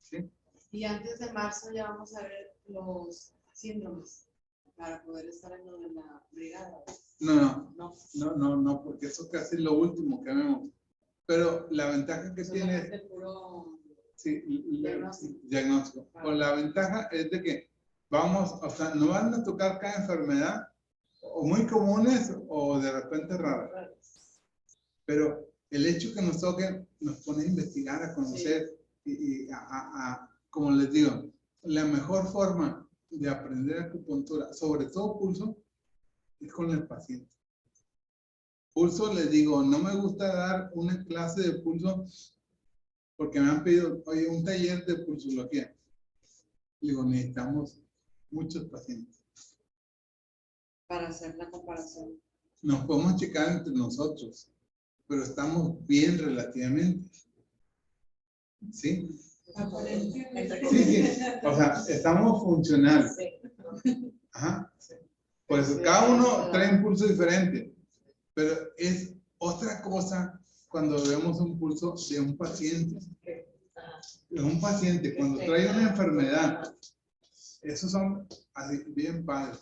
Speaker 1: ¿Sí?
Speaker 3: Y antes de marzo ya vamos a ver los síndromes para poder estar en lo de la brigada.
Speaker 1: No,
Speaker 3: no.
Speaker 1: Porque eso casi es lo último que vemos. Pero la ventaja que tiene es
Speaker 3: Solamente puro
Speaker 1: sí,
Speaker 3: diagnóstico.
Speaker 1: diagnóstico. O la ventaja es de que vamos, o sea, no van a tocar cada enfermedad, o muy comunes o de repente raras. Pero el hecho que nos toquen nos pone a investigar, a conocer como les digo, la mejor forma de aprender acupuntura, sobre todo pulso, es con el paciente. Pulso, les digo, no me gusta dar una clase de pulso porque me han pedido, oye, un taller de pulsología. Digo, necesitamos muchos pacientes.
Speaker 3: Para hacer la comparación.
Speaker 1: Nos podemos checar entre nosotros, pero estamos bien relativamente. ¿Sí? Sí. O sea, estamos funcionales. Ajá. Por eso, cada uno trae un pulso diferente, pero es otra cosa cuando vemos un pulso de un paciente. De un paciente, cuando trae una enfermedad, esos son así, bien padres.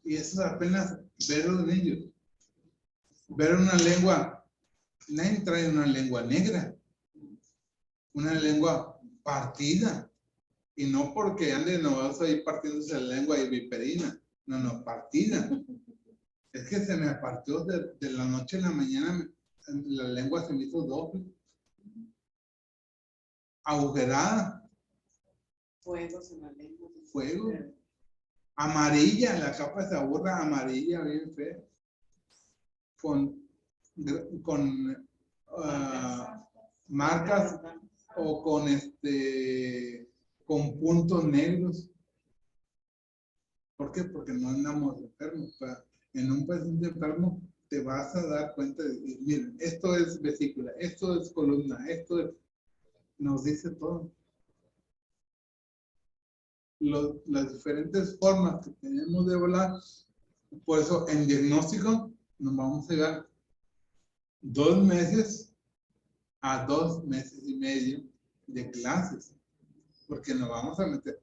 Speaker 1: Y eso es apenas verlo en ellos. Ver una lengua, nadie trae una lengua negra, una lengua partida. Y no porque ande novedoso ahí partiéndose la lengua y viperina. No, partida. Es que se me partió de la noche a la mañana, la lengua se me hizo doble. Agujerada.
Speaker 3: Fuegos en la lengua.
Speaker 1: Fuego. Amarilla, la capa se aburra amarilla, bien fea. Con marcas o con puntos negros. ¿Por qué? Porque no andamos enfermos. En un paciente enfermo te vas a dar cuenta de, miren, esto es vesícula, esto es columna, esto es, nos dice todo. Las diferentes formas que tenemos de hablar, por eso en diagnóstico nos vamos a llevar 2 meses a 2 meses y medio de clases, porque nos vamos a meter,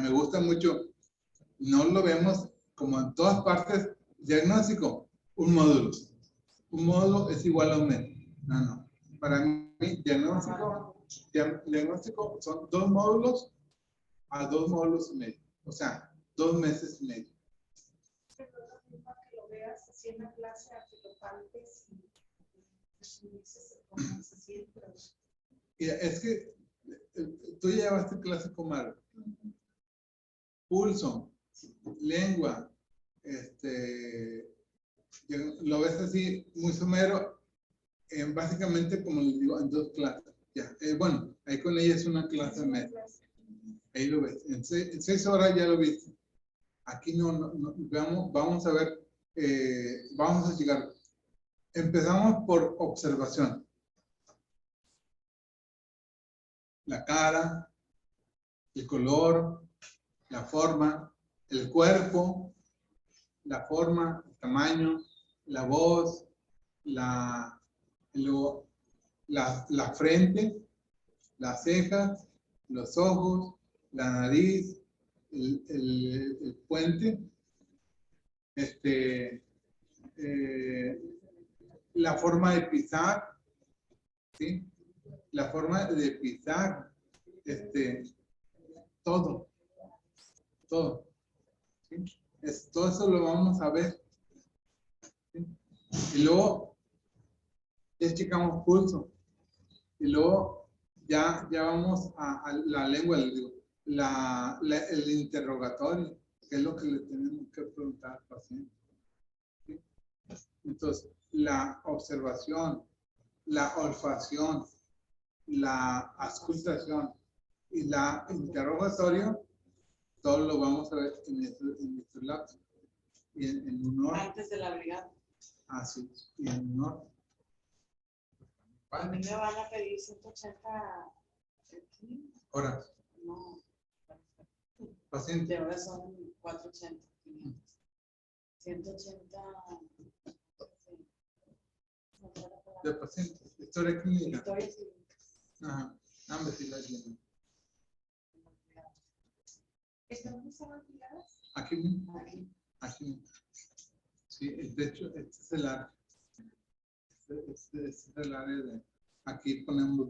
Speaker 1: me gusta mucho, no lo vemos como en todas partes, diagnóstico, un módulo es igual a un mes, no, para mí diagnóstico son 2 módulos a 2 módulos y medio, o sea, 2 meses y medio.
Speaker 2: Pero no es lo mismo que lo veas así en la clase a que lo palpes y dices cómo se siente.
Speaker 1: Mira, es que tú llevaste clase con Mario. Pulso, lengua, lo ves así muy somero, básicamente como les digo, en 2 clases. Ya, bueno, ahí con ella es una clase mes. Ahí lo ves. En 6 horas ya lo viste. Aquí no vamos a ver, vamos a llegar. Empezamos por observación. La cara, el color, la forma, el cuerpo, la forma, el tamaño, la voz, la frente, las cejas, los ojos, la nariz, el puente, la forma de pisar, ¿sí? La forma de pisar, todo, ¿sí? Todo eso lo vamos a ver, ¿sí? Y luego ya checamos pulso, y luego ya vamos a la lengua, les digo, el interrogatorio, que es lo que le tenemos que preguntar al paciente, ¿sí? Entonces, la observación, la olfacción, la auscultación y la interrogatorio, todo lo vamos a ver en estos lapsos. Y en honor.
Speaker 3: Antes de la brigada.
Speaker 1: Así, y en honor.
Speaker 3: A mí me van a pedir 180
Speaker 1: horas.
Speaker 3: No.
Speaker 1: Paciente.
Speaker 3: De ahora son 480. 180
Speaker 1: de paciente. Historia clínica.
Speaker 3: Historia clínica.
Speaker 1: Ajá. Hambre si la tiene.
Speaker 2: ¿Están alquiladas?
Speaker 1: Aquí mismo.
Speaker 3: Aquí.
Speaker 1: Aquí mismo. Sí, de hecho, este es el área. Este es el área de. Aquí ponemos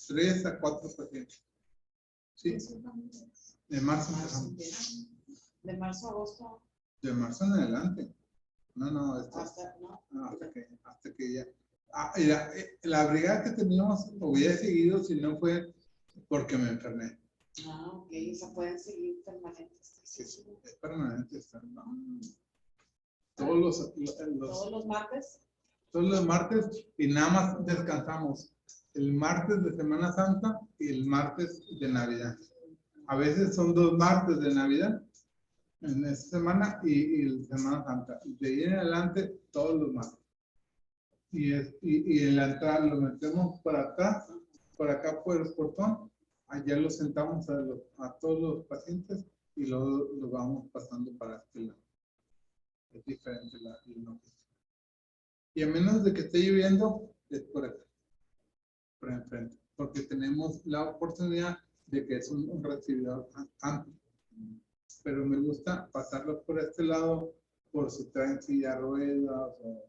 Speaker 1: 3 a 4 pacientes. Sí, de marzo empezamos.
Speaker 3: De marzo a agosto
Speaker 1: De marzo en adelante. No, esto,
Speaker 3: ¿no?
Speaker 1: hasta que ya. Mira, la brigada que teníamos hubiera seguido si no fue porque me enfermé.
Speaker 3: Ok, o sea, pueden seguir permanentes.
Speaker 1: Sí, es permanente estar, ¿no? Todos
Speaker 3: Todos los martes.
Speaker 1: todos los martes y nada más descansamos el martes de Semana Santa y el martes de Navidad. A veces son 2 martes de Navidad en esta semana y Semana Santa. De ahí en adelante, todos los martes. Y en la entrada lo metemos por acá por el portón. Allá lo sentamos a todos los pacientes y luego lo vamos pasando para este lado. Es diferente la noticia. Y a menos de que esté lloviendo, es por acá, por enfrente, porque tenemos la oportunidad de que es un recibidor amplio. Pero me gusta pasarlo por este lado, por si traen silla de ruedas, o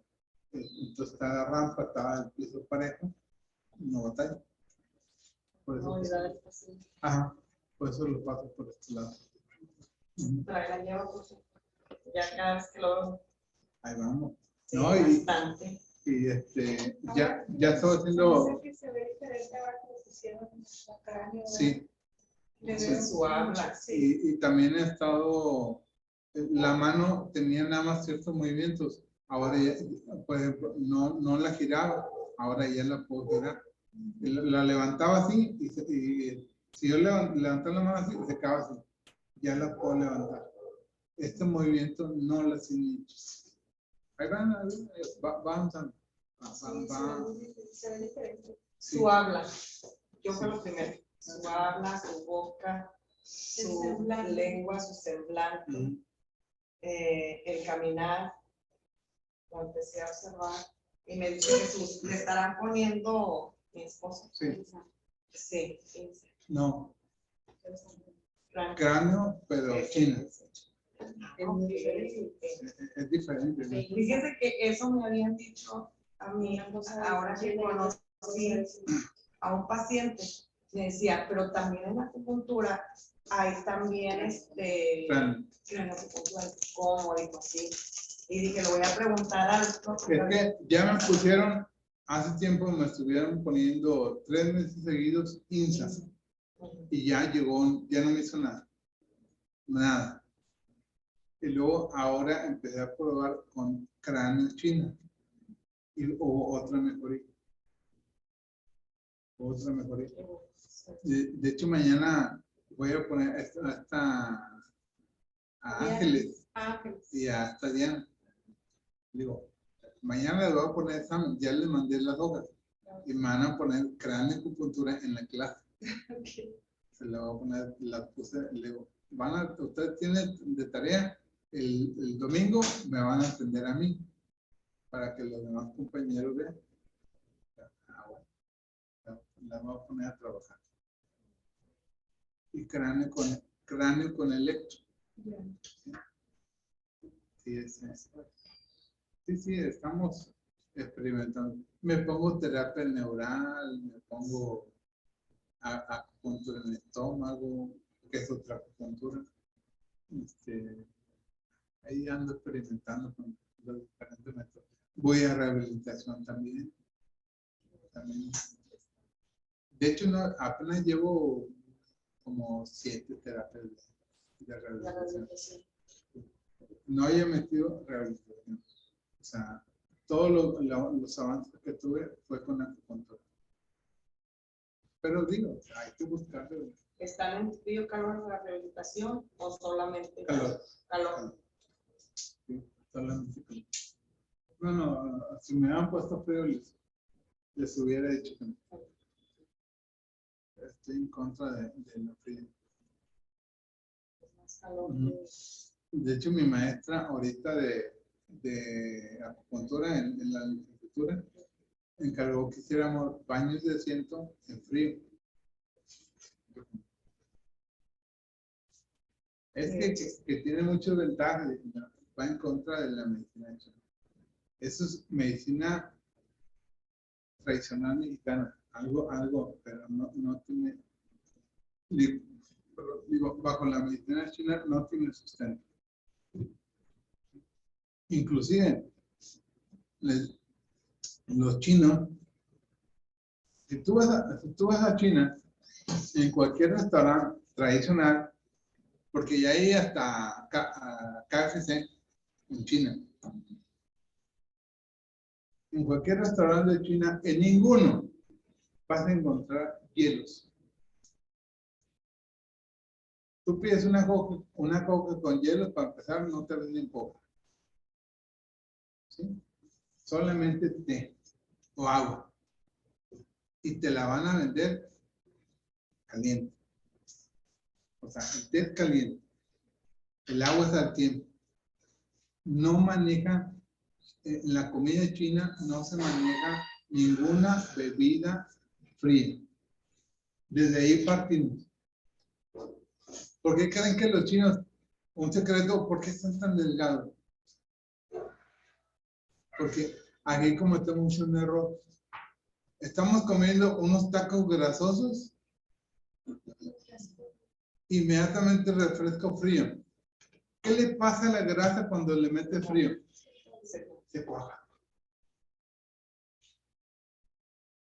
Speaker 1: entonces está la rampa, está el piso parejo, no batalla. Por eso, ajá, por eso lo paso por este lado.
Speaker 3: Trae la lleva, pues, ya cada vez que lo
Speaker 1: Ahí vamos.
Speaker 3: sí,
Speaker 1: No,
Speaker 3: bastante.
Speaker 1: y ya estoy haciendo.
Speaker 2: Sé que se ve diferente ahora que lo pusieron en la cráneo.
Speaker 1: Sí.
Speaker 2: Le
Speaker 1: Sí.
Speaker 2: veo
Speaker 3: Su habla.
Speaker 2: Sí.
Speaker 1: Y también he estado, la mano tenía nada más ciertos movimientos. Ahora ya, por ejemplo, no la giraba, ahora ya la puedo girar. Y la levantaba así y si yo levantaba la mano así, se acaba así. Ya la puedo levantar. Este movimiento no lo hacía. Ahí van avanzando.
Speaker 2: Se ve diferente.
Speaker 1: Sí.
Speaker 3: Su habla. Yo fue lo primero. Su habla, su boca, su
Speaker 2: semblante.
Speaker 3: lengua, su semblante, el caminar. Lo empecé a observar y me dice Jesús, le estarán poniendo mi esposo.
Speaker 1: Sí.
Speaker 3: Sí.
Speaker 1: No,
Speaker 3: Cráneo.
Speaker 1: cráneo, pero china.
Speaker 3: Okay.
Speaker 1: Es diferente. ¿No?
Speaker 3: Fíjense que eso me habían dicho a mí, ahora que conocí a un paciente, me decía, pero también en la acupuntura hay también craniacupuntura, ¿cómo? Dijo, sí. Y dije, lo voy a preguntar al doctor.
Speaker 1: Es que ya me pusieron, hace tiempo me estuvieron poniendo 3 meses seguidos INSA y ya llegó, ya no me hizo nada. Y luego ahora empecé a probar con cráneo chino o otra mejoría. De hecho, mañana voy a poner a Ángeles y a esta Diana. Digo, mañana les voy a poner examen, ya les mandé las hojas y me van a poner cráneo acupuntura en la clase. Se la voy a poner, la puse, le digo, ustedes tienen de tarea el domingo, me van a atender a mí para que los demás compañeros vean. Bueno, la voy a poner a trabajar. Y cráneo con electro. Sí, estamos experimentando. Me pongo terapia neural, me pongo acupuntura en el estómago, que es otra acupuntura. Ahí ando experimentando con los diferentes métodos. Voy a rehabilitación también. De hecho, apenas llevo como 7 terapias de rehabilitación. No haya metido rehabilitación. O sea, todos los avances que tuve fue con acupuntura. Pero digo, hay que buscarlo.
Speaker 3: ¿Están en frío calor de la rehabilitación o solamente
Speaker 1: calor? Sí, solamente calor. No, si me hubieran puesto frío les hubiera dicho que no. Estoy en contra de lo frío. De hecho, mi maestra ahorita de acupuntura en la licenciatura encargó que hiciéramos baños de asiento en frío. Es que tiene muchas ventajas, va en contra de la medicina china. Eso es medicina tradicional mexicana, algo, pero no tiene, digo, bajo la medicina china no tiene sustento. Inclusive, los chinos, si tú vas a China, en cualquier restaurante tradicional, porque ya hay hasta KFC en China, en cualquier restaurante de China, en ninguno vas a encontrar hielos. Tú pides una coca con hielos, para empezar, no te venden coca. ¿Sí? Solamente té o agua. Y te la van a vender caliente. O sea, el té es caliente. El agua es al tiempo. No maneja, en la comida china no se maneja ninguna bebida fría. Desde ahí partimos. ¿Por qué creen que los chinos, un secreto, por qué están tan delgados? Porque aquí cometemos un error. Estamos comiendo unos tacos grasosos, inmediatamente refresco frío. ¿Qué le pasa a la grasa cuando le mete frío? Se cuaja.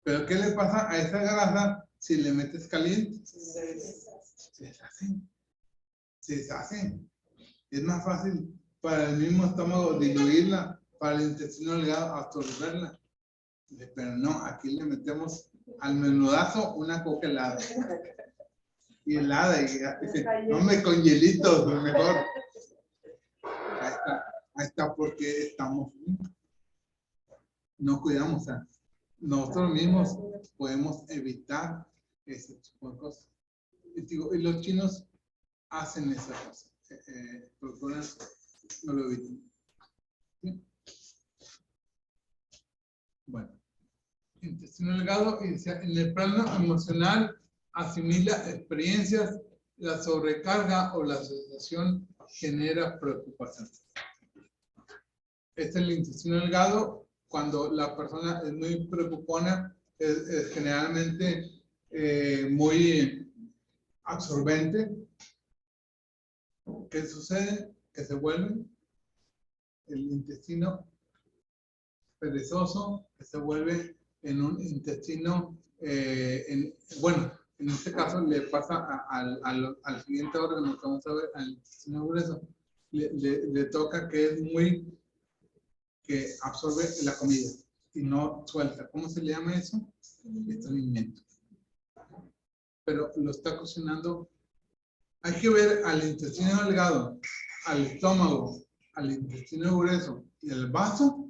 Speaker 1: ¿Pero qué le pasa a esa grasa si le metes caliente? Se deshace. Se deshace. Es más fácil para el mismo estómago diluirla, para el intestino delgado absorberla. Pero no, aquí le metemos al menudazo una coca helada. Y helada, y no me con hielitos, mejor. Ahí está porque estamos, no cuidamos, o sea, nosotros mismos podemos evitar ese tipo de cosas. Y los chinos hacen esa cosa, procuran no lo eviten. ¿Sí? Bueno, intestino delgado, en el plano emocional asimila experiencias, la sobrecarga o la sensación genera preocupación. Este es el intestino delgado. Cuando la persona es muy preocupona, es generalmente muy absorbente. ¿Qué sucede? Que se vuelve el intestino perezoso, que se vuelve en un intestino, bueno, en este caso le pasa al siguiente órgano que vamos a ver, al intestino grueso, le toca que es muy, que absorbe la comida y no suelta. ¿Cómo se le llama eso? Estreñimiento. Pero lo está cocinando. Hay que ver al intestino delgado, al estómago, al intestino grueso y al vaso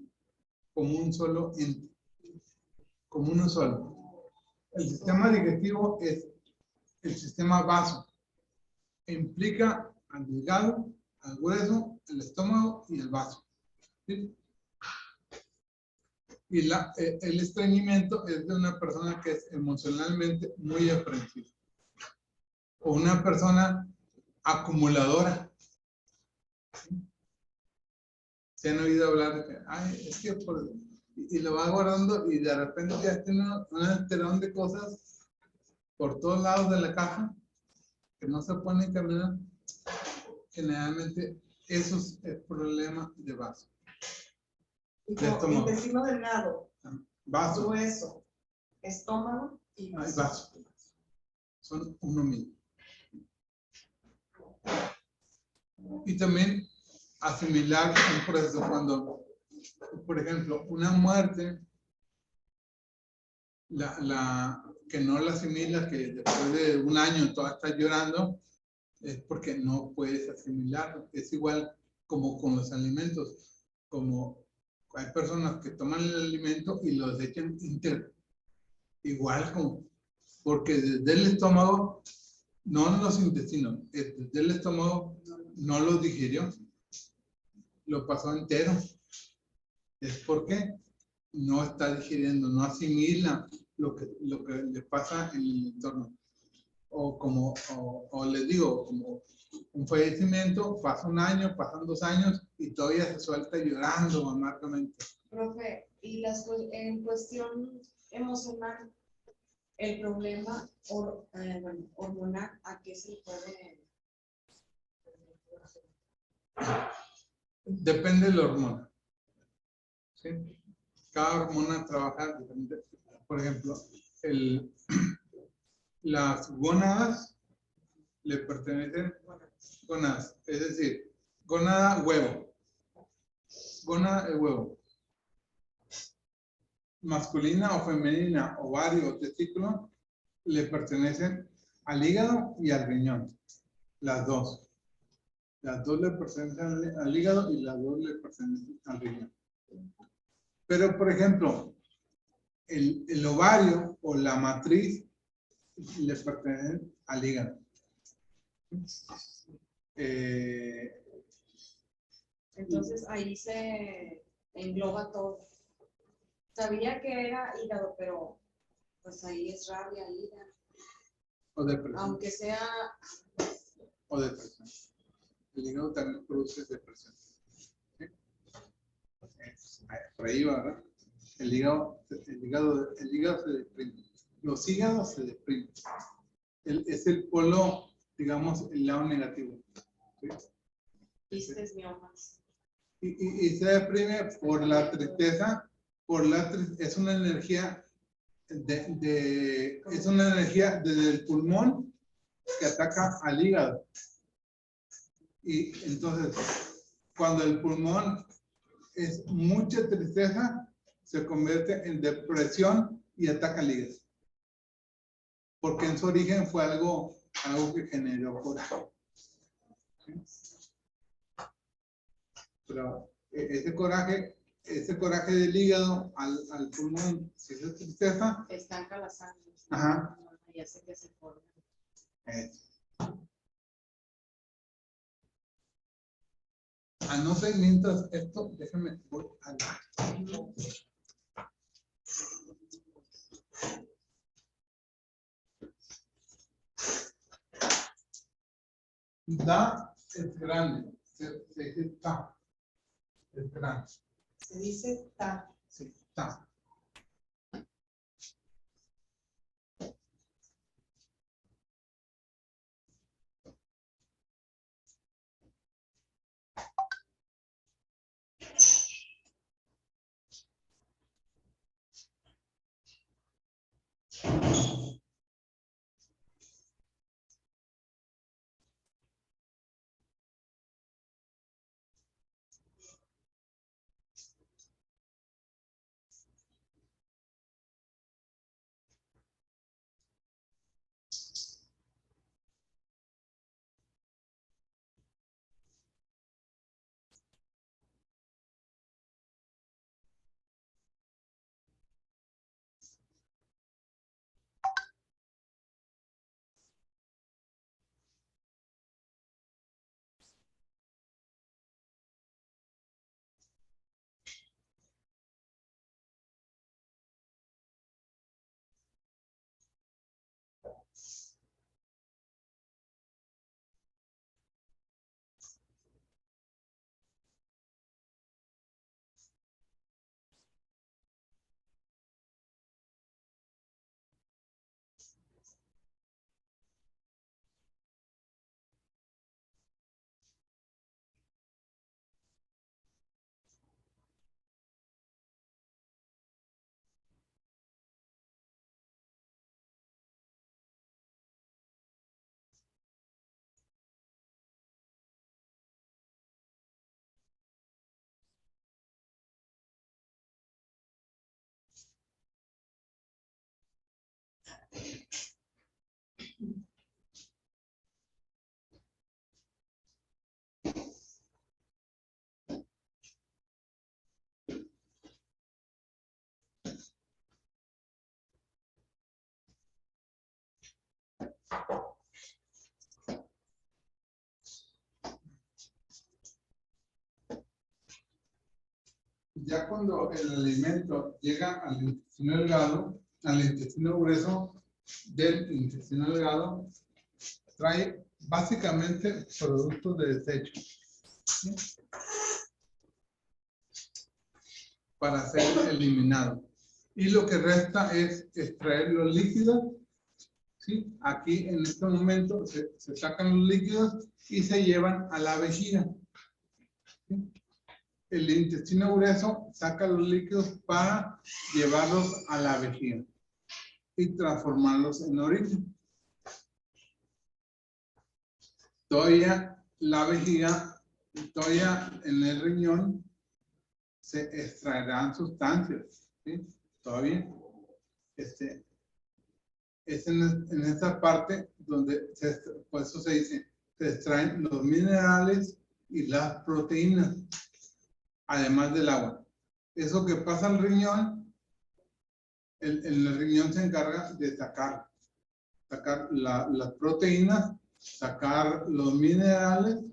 Speaker 1: como un solo ente, como uno solo. El sistema digestivo es el sistema vaso. Implica al delgado, al grueso, el estómago y el vaso. ¿Sí? Y el estreñimiento es de una persona que es emocionalmente muy aprensiva. O una persona acumuladora. ¿Sí? Se han oído hablar de que, ay, es que y lo va guardando y de repente ya tiene un alterón de cosas por todos lados de la caja que no se pone en caminar. Generalmente eso es el problema de vaso.
Speaker 3: Intestino delgado,
Speaker 1: vaso,
Speaker 3: grueso, estómago y
Speaker 1: vaso. Son uno mismo. Y también asimilar un proceso cuando, por ejemplo, una muerte, que no la asimila, que después de un año toda está llorando, es porque no puedes asimilarlo. Es igual como con los alimentos, como hay personas que toman el alimento y lo desechan íntegro. Igual como, porque desde el estómago, no en los intestinos, desde el estómago no lo digirió, lo pasó entero. Es porque no está digiriendo, no asimila lo que le pasa en el entorno. O les digo, como un fallecimiento, pasa un año, pasan 2 años y todavía se suelta llorando amargamente.
Speaker 2: Profe, y en cuestión emocional, el problema hormonal, ¿a qué se puede?
Speaker 1: Depende de la hormona. ¿Sí? Cada hormona trabaja diferente. Por ejemplo, las gónadas le pertenecen gónadas, es decir, gónada huevo. Gónada de huevo. Masculina o femenina, ovario o testículo, le pertenecen al hígado y al riñón. Las dos. Las dos le pertenecen al hígado y las dos le pertenecen al riñón. Pero, por ejemplo, el ovario o la matriz le pertenecen al hígado.
Speaker 2: Entonces ahí se engloba todo. Sabía que era hígado, pero pues ahí es rabia, ira.
Speaker 1: O depresión.
Speaker 2: Aunque sea.
Speaker 1: O depresión. El hígado también produce depresión. ¿Sí? Por ahí va, ¿verdad? El hígado se deprime. Los hígados se deprimen. Es el polo, digamos, el lado negativo. ¿Sí?
Speaker 2: Quistes, miomas.
Speaker 1: Y se deprime por la tristeza, es una energía es una energía desde el pulmón que ataca al hígado. Y entonces, cuando el pulmón es mucha tristeza, se convierte en depresión y ataca al hígado. Porque en su origen fue algo que generó coraje. ¿Sí? Pero ese coraje del hígado al pulmón, si es tristeza,
Speaker 2: Estanca la sangre.
Speaker 1: Ajá.
Speaker 2: Y hace que se forme.
Speaker 1: Anoten mientras esto, déjenme, voy a la. Da es grande, se dice ta, es grande.
Speaker 3: Se dice ta.
Speaker 1: Sí, ta. Ya cuando el alimento llega al intestino delgado, al intestino grueso del intestino delgado, trae básicamente productos de desecho. ¿Sí? para ser eliminado. Y lo que resta es extraer los líquidos. ¿Sí? Aquí en este momento se sacan los líquidos y se llevan a la vejiga. ¿Sí? El intestino grueso saca los líquidos para llevarlos a la vejiga y transformarlos en orina. Todavía la vejiga, todavía en el riñón se extraerán sustancias. ¿Sí? Todavía. Es en esta parte donde, por eso se dice, se extraen los minerales y las proteínas, además del agua. Eso que pasa al riñón, el riñón se encarga de sacar las proteínas, sacar los minerales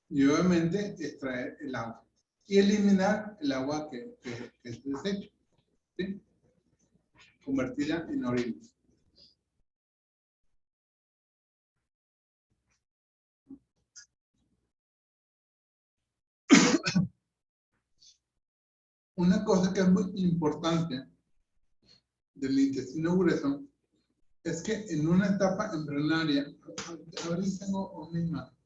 Speaker 1: y obviamente extraer el agua. Y eliminar el agua que es desecho, ¿sí? Convertida en orina. Una cosa que es muy importante del intestino grueso es que en una etapa embrionaria, a ver si tengo una imagen.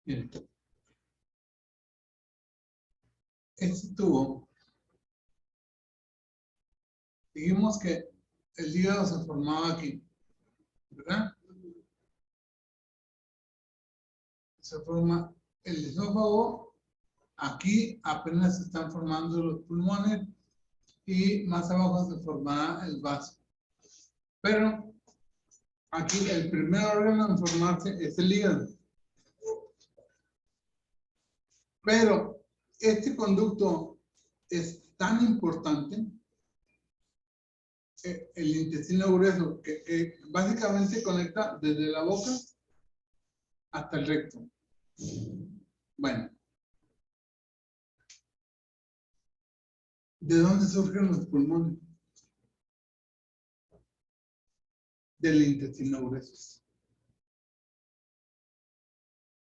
Speaker 1: Miren, este tubo, dijimos que el hígado se formaba aquí, ¿verdad? Se forma el esófago, aquí apenas se están formando los pulmones y más abajo se formará el vaso. Pero aquí el primer órgano en formarse es el hígado. Pero este conducto es tan importante, el intestino grueso, que básicamente conecta desde la boca hasta el recto. Bueno, ¿de dónde surgen los pulmones? Del intestino grueso.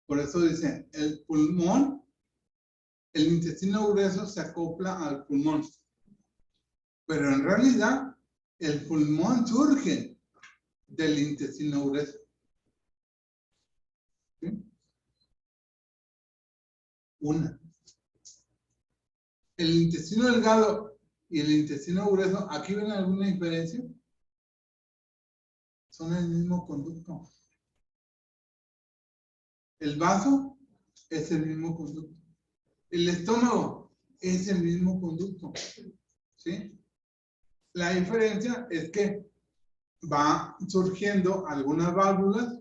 Speaker 1: Por eso dice, el pulmón, el intestino grueso se acopla al pulmón. Pero en realidad, el pulmón surge del intestino grueso. ¿Sí? Una. El intestino delgado y el intestino grueso, ¿aquí ven alguna diferencia? Son el mismo conducto. El vaso es el mismo conducto. El estómago es el mismo conducto. ¿Sí? La diferencia es que va surgiendo algunas válvulas.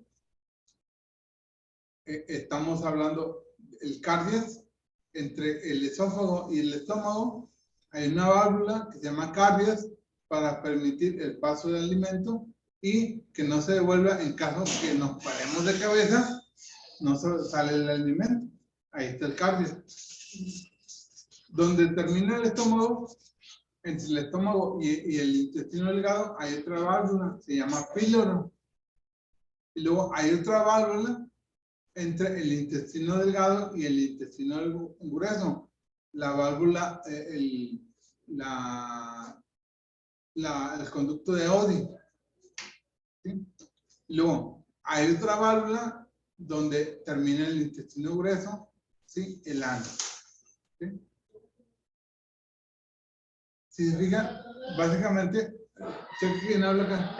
Speaker 1: Estamos hablando el cardias, entre el esófago y el estómago. Hay una válvula que se llama cardias para permitir el paso del alimento y que no se devuelva en caso que nos paremos de cabeza, no sale el alimento. Ahí está el cardias. Donde termina el estómago, entre el estómago y el intestino delgado, hay otra válvula, se llama píloro. Y luego hay otra válvula entre el intestino delgado y el intestino grueso. La válvula, el conducto de Oddi. ¿Sí? Luego, hay otra válvula donde termina el intestino grueso, ¿sí? El ano. ¿Sí? Si se fijan, básicamente, ¿quién habla acá?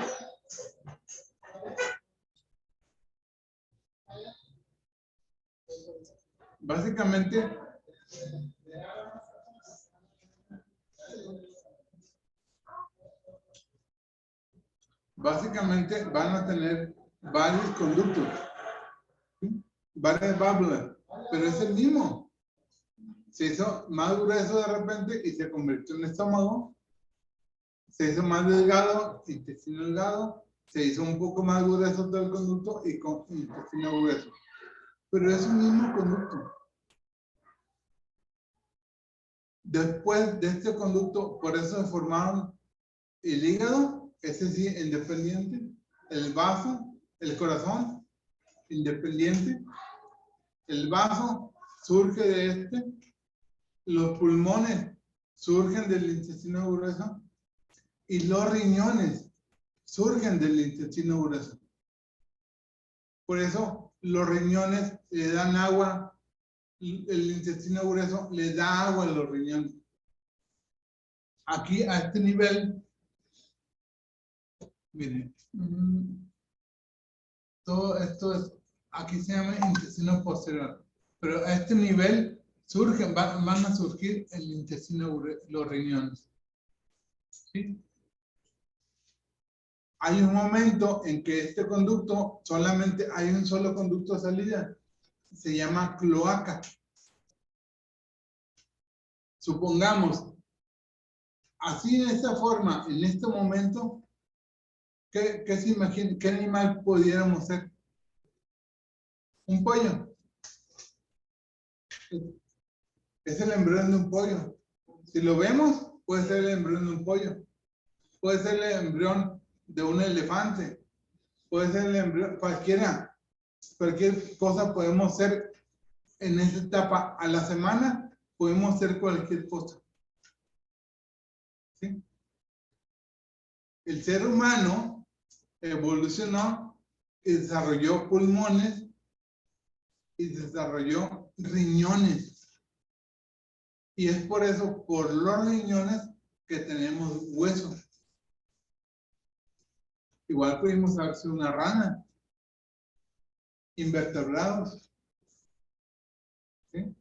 Speaker 1: básicamente van a tener varios conductos, ¿sí? Varias válvulas, pero es el mismo. Se hizo más grueso de repente y se convirtió en estómago. Se hizo más delgado, intestino delgado. Se hizo un poco más grueso todo el conducto y con intestino grueso. Pero es un mismo conducto. Después de este conducto, por eso se formaron el hígado, ese sí, independiente, el vaso, el corazón, independiente, el vaso surge de este, los pulmones surgen del intestino grueso y los riñones surgen del intestino grueso. Por eso los riñones le dan agua, el intestino grueso le da agua a los riñones. Aquí a este nivel, miren, todo esto es, aquí se llama intestino posterior, pero a este nivel surgen, van a surgir el intestino, los riñones. ¿Sí? Hay un momento en que este conducto, solamente hay un solo conducto de salida, se llama cloaca. Supongamos, así de esta forma, en este momento, ¿qué se imagina? ¿Qué animal pudiéramos ser? Un pollo. Es el embrión de un pollo. Si lo vemos, puede ser el embrión de un pollo. Puede ser el embrión de un elefante. Puede ser el embrión, cualquier cosa podemos ser en esta etapa. A la semana podemos ser cualquier cosa. ¿Sí? El ser humano evolucionó y desarrolló pulmones y desarrolló riñones. Y es por eso, por los riñones, que tenemos huesos. Igual pudimos haber sido una rana. Invertebrados. ¿Sí?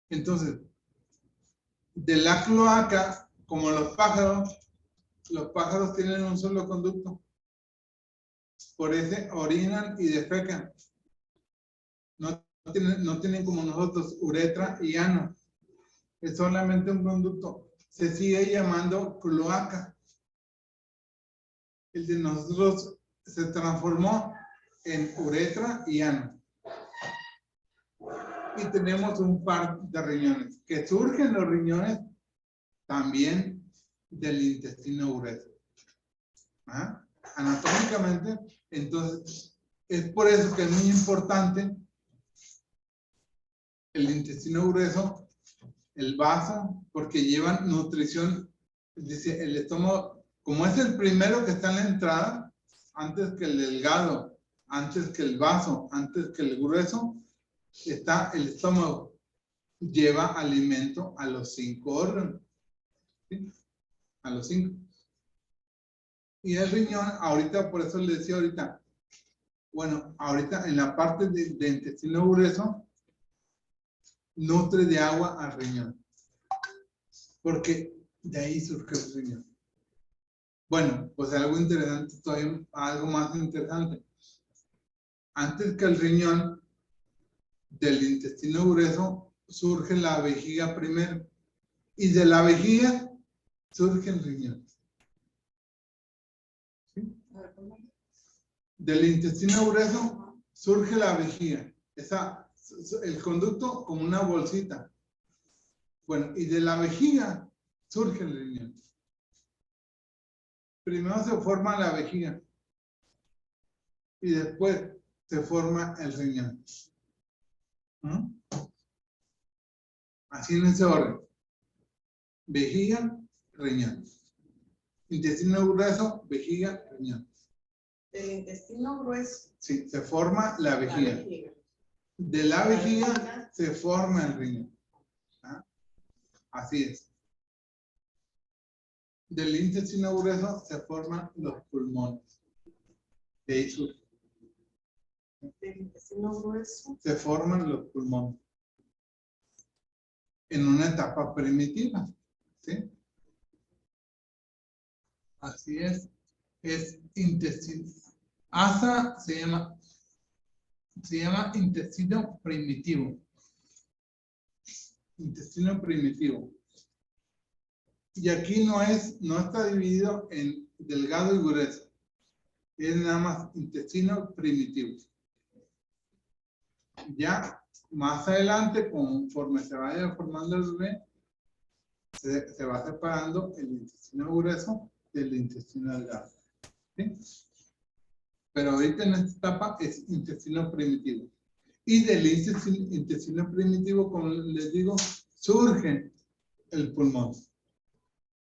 Speaker 1: Entonces, de la cloaca, como los pájaros tienen un solo conducto. Por ese orinan y defecan. No tienen como nosotros uretra y ano. Es solamente un conducto. Se sigue llamando cloaca. El de nosotros se transformó en uretra y ano. Y tenemos un par de riñones. Que surgen los riñones también del intestino grueso. ¿Ah? Anatómicamente, entonces, es por eso que es muy importante el intestino grueso, el vaso, porque llevan nutrición. Dice, el estómago, como es el primero que está en la entrada, antes que el delgado, antes que el vaso, antes que el grueso, está el estómago. Lleva alimento a los 5 órganos. ¿Sí? A los 5. Y el riñón, ahorita, por eso le decía ahorita, bueno, ahorita en la parte de intestino grueso, nutre de agua al riñón. Porque de ahí surge el riñón. Bueno, pues algo interesante, todavía algo más interesante. Antes que el riñón, del intestino grueso, surge la vejiga primero. Y de la vejiga, surge el riñón. ¿Sí? Del intestino grueso, surge la vejiga. El conducto como una bolsita. Bueno, y de la vejiga surge el riñón. Primero se forma la vejiga y después se forma el riñón. ¿Mm? Así en ese orden. Vejiga, riñón. Intestino grueso, vejiga, riñón.
Speaker 3: Del intestino grueso.
Speaker 1: Sí, se forma la vejiga. De la vejiga se forma el riñón. ¿Ah? Así es. Del intestino grueso se forman los pulmones. De ahí surge.
Speaker 3: Del intestino grueso.
Speaker 1: Se forman los pulmones. En una etapa primitiva. ¿Sí? Así es intestino. ASA se llama intestino primitivo. Intestino primitivo. Y aquí no está dividido en delgado y grueso. Es nada más intestino primitivo. Ya más adelante, conforme se vaya formando el bebé, se va separando el intestino grueso del intestino delgado. ¿Sí? Pero ahorita en esta etapa es intestino primitivo. Y del intestino primitivo, como les digo, surge el pulmón.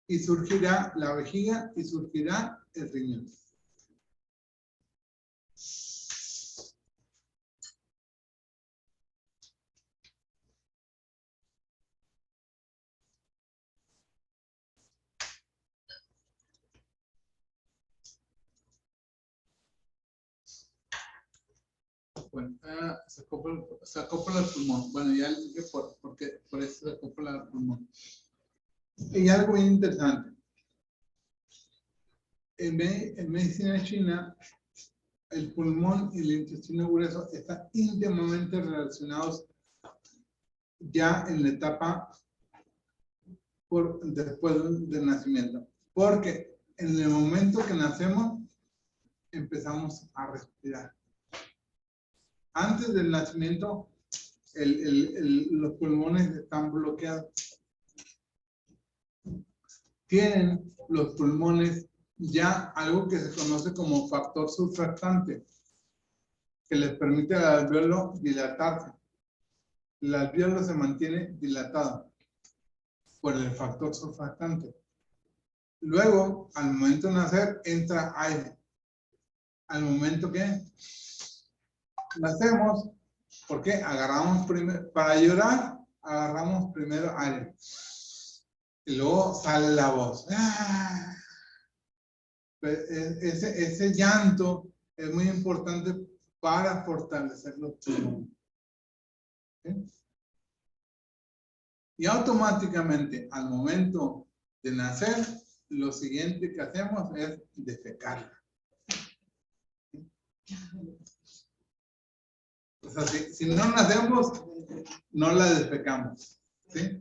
Speaker 1: Y surgirá la vejiga y surgirá el riñón. Bueno, se acopla el pulmón. Bueno, ya les dije por eso se acopla el pulmón. Y algo muy interesante. En medicina china, el pulmón y el intestino grueso están íntimamente relacionados ya en la etapa después del nacimiento. Porque en el momento que nacemos, empezamos a respirar. Antes del nacimiento, los pulmones están bloqueados. Tienen los pulmones ya algo que se conoce como factor surfactante, que les permite al alveolo dilatarse. El alveolo se mantiene dilatado por el factor surfactante. Luego, al momento de nacer, entra aire. Al momento que nacemos, porque agarramos primero, para llorar, agarramos primero aire. Y luego sale la voz. Ese llanto es muy importante para fortalecer los pulmones. ¿Sí? Y automáticamente, al momento de nacer, lo siguiente que hacemos es defecar. O sea, si no nacemos, no la defecamos. ¿Sí?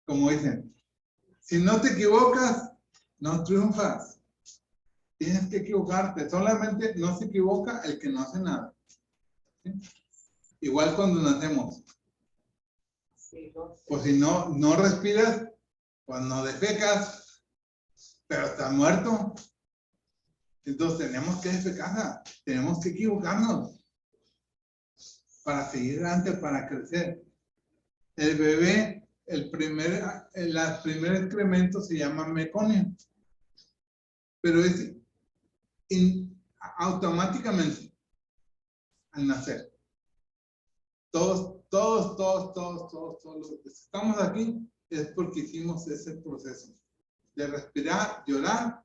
Speaker 1: Como dicen, si no te equivocas, no triunfas. Tienes que equivocarte. Solamente no se equivoca el que no hace nada. ¿Sí? Igual cuando nacemos. Pues si no respiras, pues no defecas, pero estás muerto. Entonces tenemos que defecar, tenemos que equivocarnos para seguir adelante, para crecer. El bebé, el primer excremento se llama meconio, pero es automáticamente al nacer. Todos los que estamos aquí es porque hicimos ese proceso de respirar, llorar.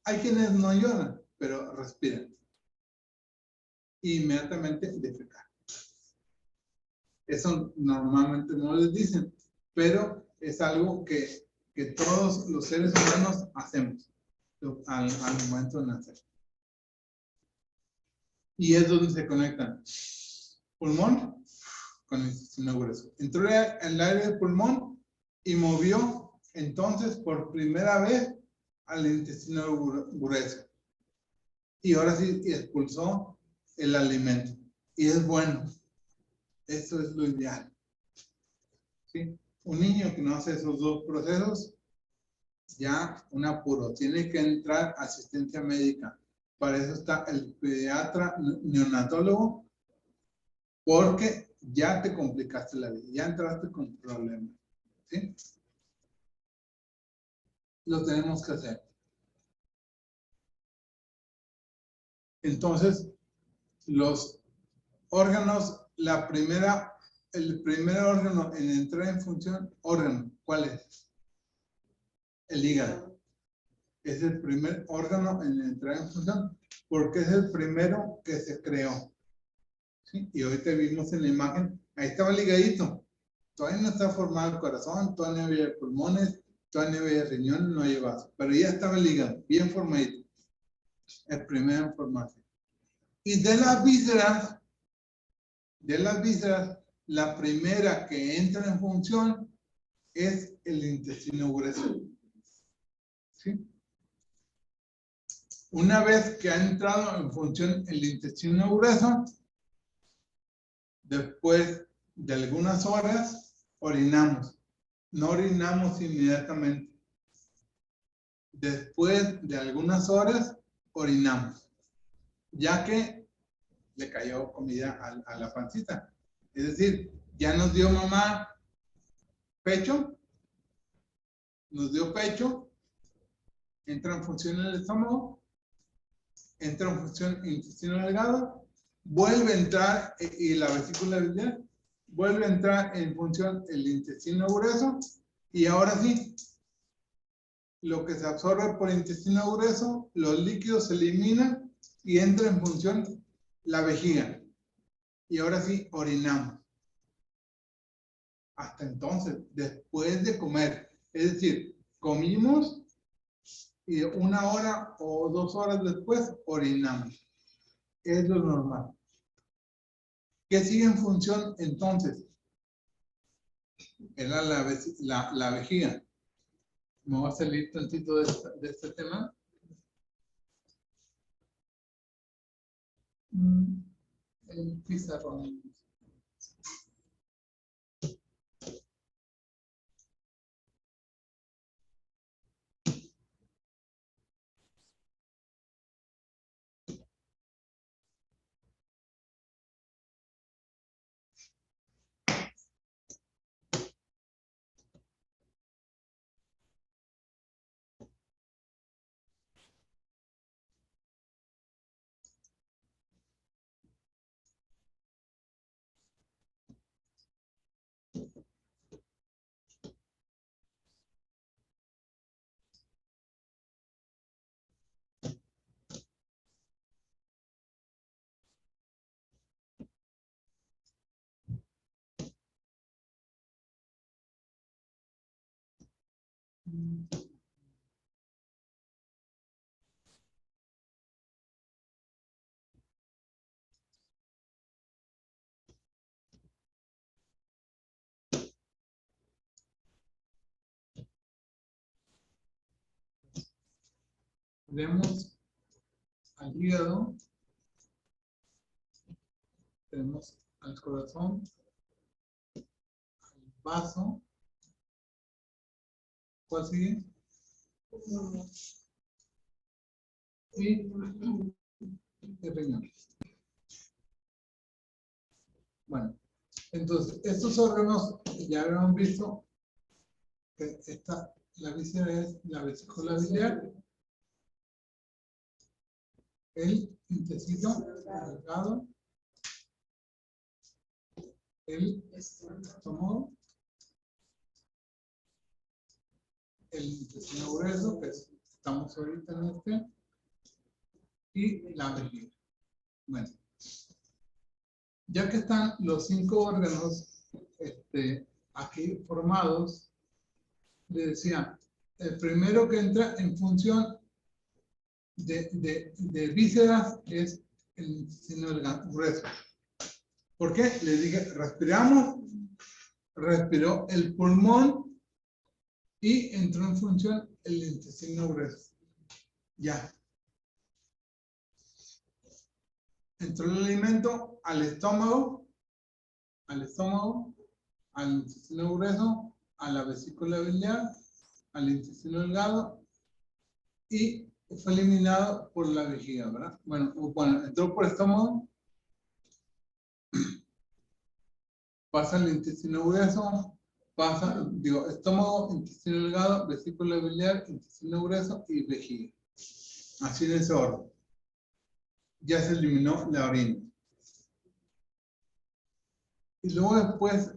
Speaker 1: Hay quienes no lloran, pero respiran. Y inmediatamente defecar. Eso normalmente no les dicen, pero es algo que todos los seres humanos hacemos al momento de nacer. Y es donde se conectan pulmón con el intestino grueso. Entró el aire del pulmón y movió entonces por primera vez al intestino grueso. Y ahora sí expulsó el alimento. Y es bueno. Eso es lo ideal. ¿Sí? Un niño que no hace esos dos procesos, ya un apuro. Tiene que entrar asistencia médica. Para eso está el pediatra neonatólogo, porque ya te complicaste la vida, ya entraste con problemas. ¿Sí? Lo tenemos que hacer. Entonces, los órganos, el primer órgano en entrar en función, ¿cuál es? El hígado. Es el primer órgano en entrar en función, porque es el primero que se creó. ¿Sí? Y ahorita vimos en la imagen, ahí estaba el hígadito. Todavía no está formado el corazón, todavía no había pulmones, Todavía no había riñón, no había vaso, pero ya estaba el hígado, bien formadito. El primero en formarse. Y de las vísceras, la primera que entra en función es el intestino grueso. ¿Sí? Una vez que ha entrado en función el intestino grueso, después de algunas horas, orinamos. No orinamos inmediatamente. Después de algunas horas, orinamos, ya que le cayó comida a la pancita. Es decir, ya nos dio mamá pecho, entra en función el estómago, entra en función el intestino delgado, vuelve a entrar, y la vesícula biliar, vuelve a entrar en función el intestino grueso, y ahora sí, lo que se absorbe por intestino grueso, los líquidos se eliminan y entra en función la vejiga. Y ahora sí, orinamos. Hasta entonces, después de comer. Es decir, comimos y 1 hora o 2 horas después orinamos. Es lo normal. ¿Qué sigue en función entonces? Era la vejiga. Me voy a salir tantito de este tema. El pizarrón. Tenemos al hígado, tenemos al corazón, al vaso. ¿Cuál sigue? Y el riñón. Bueno, entonces, estos órganos ya habíamos visto que la víscera es la vesícula biliar, el intestino delgado, el estómago, el intestino grueso, que estamos ahorita en y la vejiga. Bueno, ya que están los 5 órganos aquí formados, le decía, el primero que entra en función de vísceras es el intestino grueso. ¿Por qué? Les dije, respiramos, respiró el pulmón y entró en función el intestino grueso. Ya. Entró el alimento al estómago, al intestino grueso, a la vesícula biliar, al intestino delgado y fue eliminado por la vejiga, ¿verdad? Bueno, entró por el estómago, pasa al intestino grueso, estómago, intestino delgado, vesícula biliar, intestino grueso y vejiga. Así en ese orden. Ya se eliminó la orina. Y luego después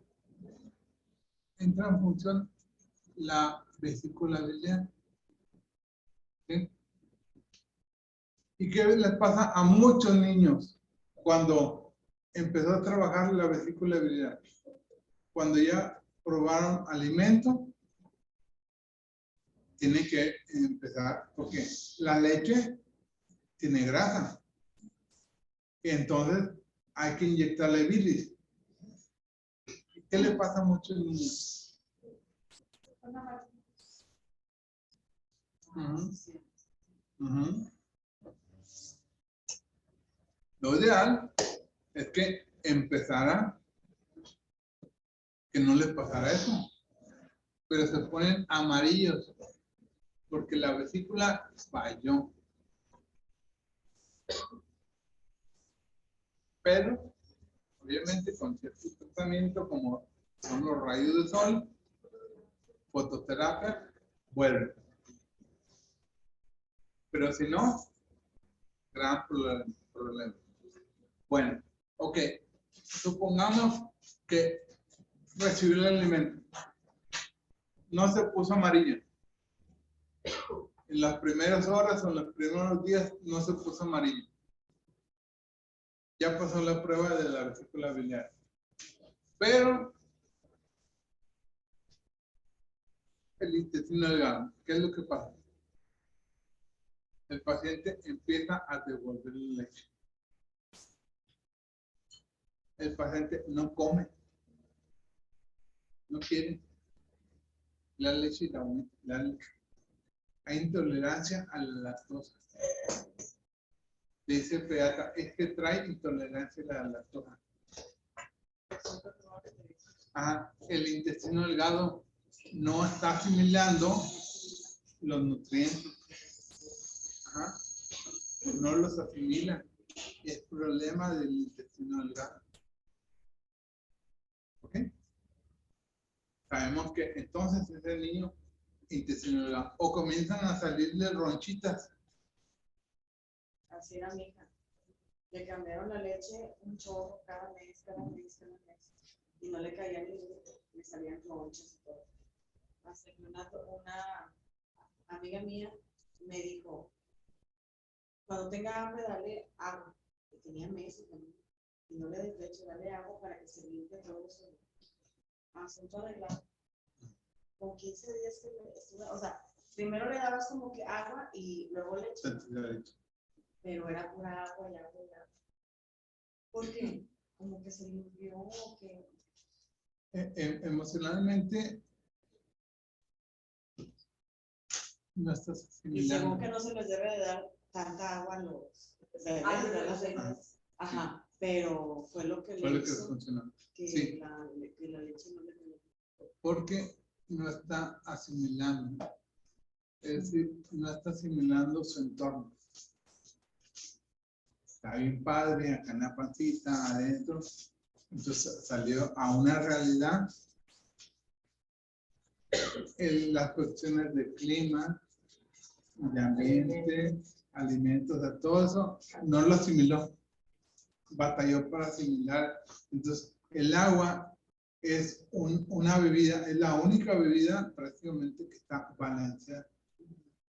Speaker 1: entra en función la vesícula biliar. ¿Sí? ¿Y qué les pasa a muchos niños cuando empezó a trabajar la vesícula biliar? Cuando ya probaron alimento, tiene que empezar, porque la leche tiene grasa. Y entonces hay que inyectarle bilis. ¿Qué le pasa mucho al niño? Lo ideal es que empezara, que no les pasara eso, pero se ponen amarillos porque la vesícula falló. Pero, obviamente, con cierto tratamiento como son los rayos de sol, fototerapia, vuelve. Pero si no, gran problema. Bueno, ok. Supongamos que recibió el alimento. No se puso amarillo. En las primeras horas o en los primeros días no se puso amarillo. Ya pasó la prueba de la vesícula biliar. Pero el intestino delgado, ¿qué es lo que pasa? El paciente empieza a devolver la leche. El paciente no come, no quiere la leche y la leche. Hay intolerancia a la lactosa. Dice el pediatra, es que trae intolerancia a la lactosa. El intestino delgado no está asimilando los nutrientes. No los asimila. Es problema del intestino delgado. ¿Ok? Sabemos que entonces ese niño intestino delgado o comienzan a salirle ronchitas.
Speaker 2: Así era mi hija. Le cambiaron la leche un chorro cada mes. Y no le caía ni le salían ronchas y todo. Hasta que una amiga mía me dijo, cuando tenga hambre, dale agua. Que tenía meses también. Y no le des leche, dale agua para que se limpie todo eso. Asunto arreglado. Con 15 días que estuve, o sea, primero le dabas como que agua y luego leche. Pero era pura agua y agua y agua. ¿Por qué? Como que se limpió o que...
Speaker 1: Emocionalmente no estás asimilando.
Speaker 2: Y según que no se les debe de dar tanta agua a los bebés. Ajá, pero fue lo que le hizo
Speaker 1: funcionó.
Speaker 2: Que,
Speaker 1: sí.
Speaker 2: que la leche no le dio.
Speaker 1: Porque no está asimilando. Es decir, no está asimilando su entorno. Está bien padre, acá en la pancita, adentro. Entonces salió a una realidad. Las cuestiones de clima, de ambiente, alimentos, de todo eso, no lo asimiló. Batalló para asimilar. Entonces, el agua es una bebida, es la única bebida prácticamente que está balanceada.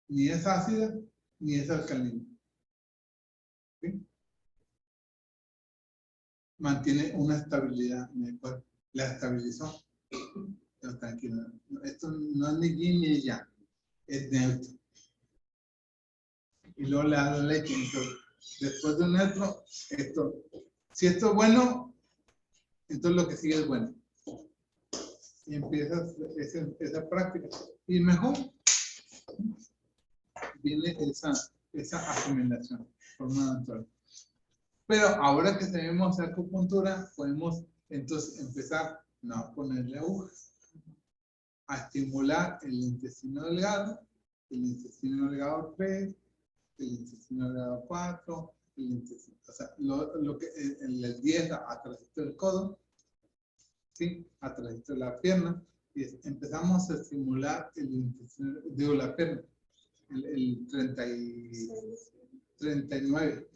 Speaker 1: Ni es ácida, ni es alcalina. ¿Sí? Mantiene una estabilidad en el cuerpo. La estabilizó. Pero tranquilo. Esto no es ni yin ni yang. Es neutro. Y luego le da la leche. Entonces, después de un neutro, si esto es bueno, entonces lo que sigue es bueno. Y empiezas esa práctica. Y mejor viene esa asimilación, forma natural. Pero ahora que sabemos acupuntura, podemos entonces empezar no a ponerle agujas, a estimular el intestino delgado 3, el intestino delgado 4, o sea, lo que el 10 a través del codo, ¿sí? A través de la pierna, y empezamos a estimular el intestino, digo la pierna, el 39,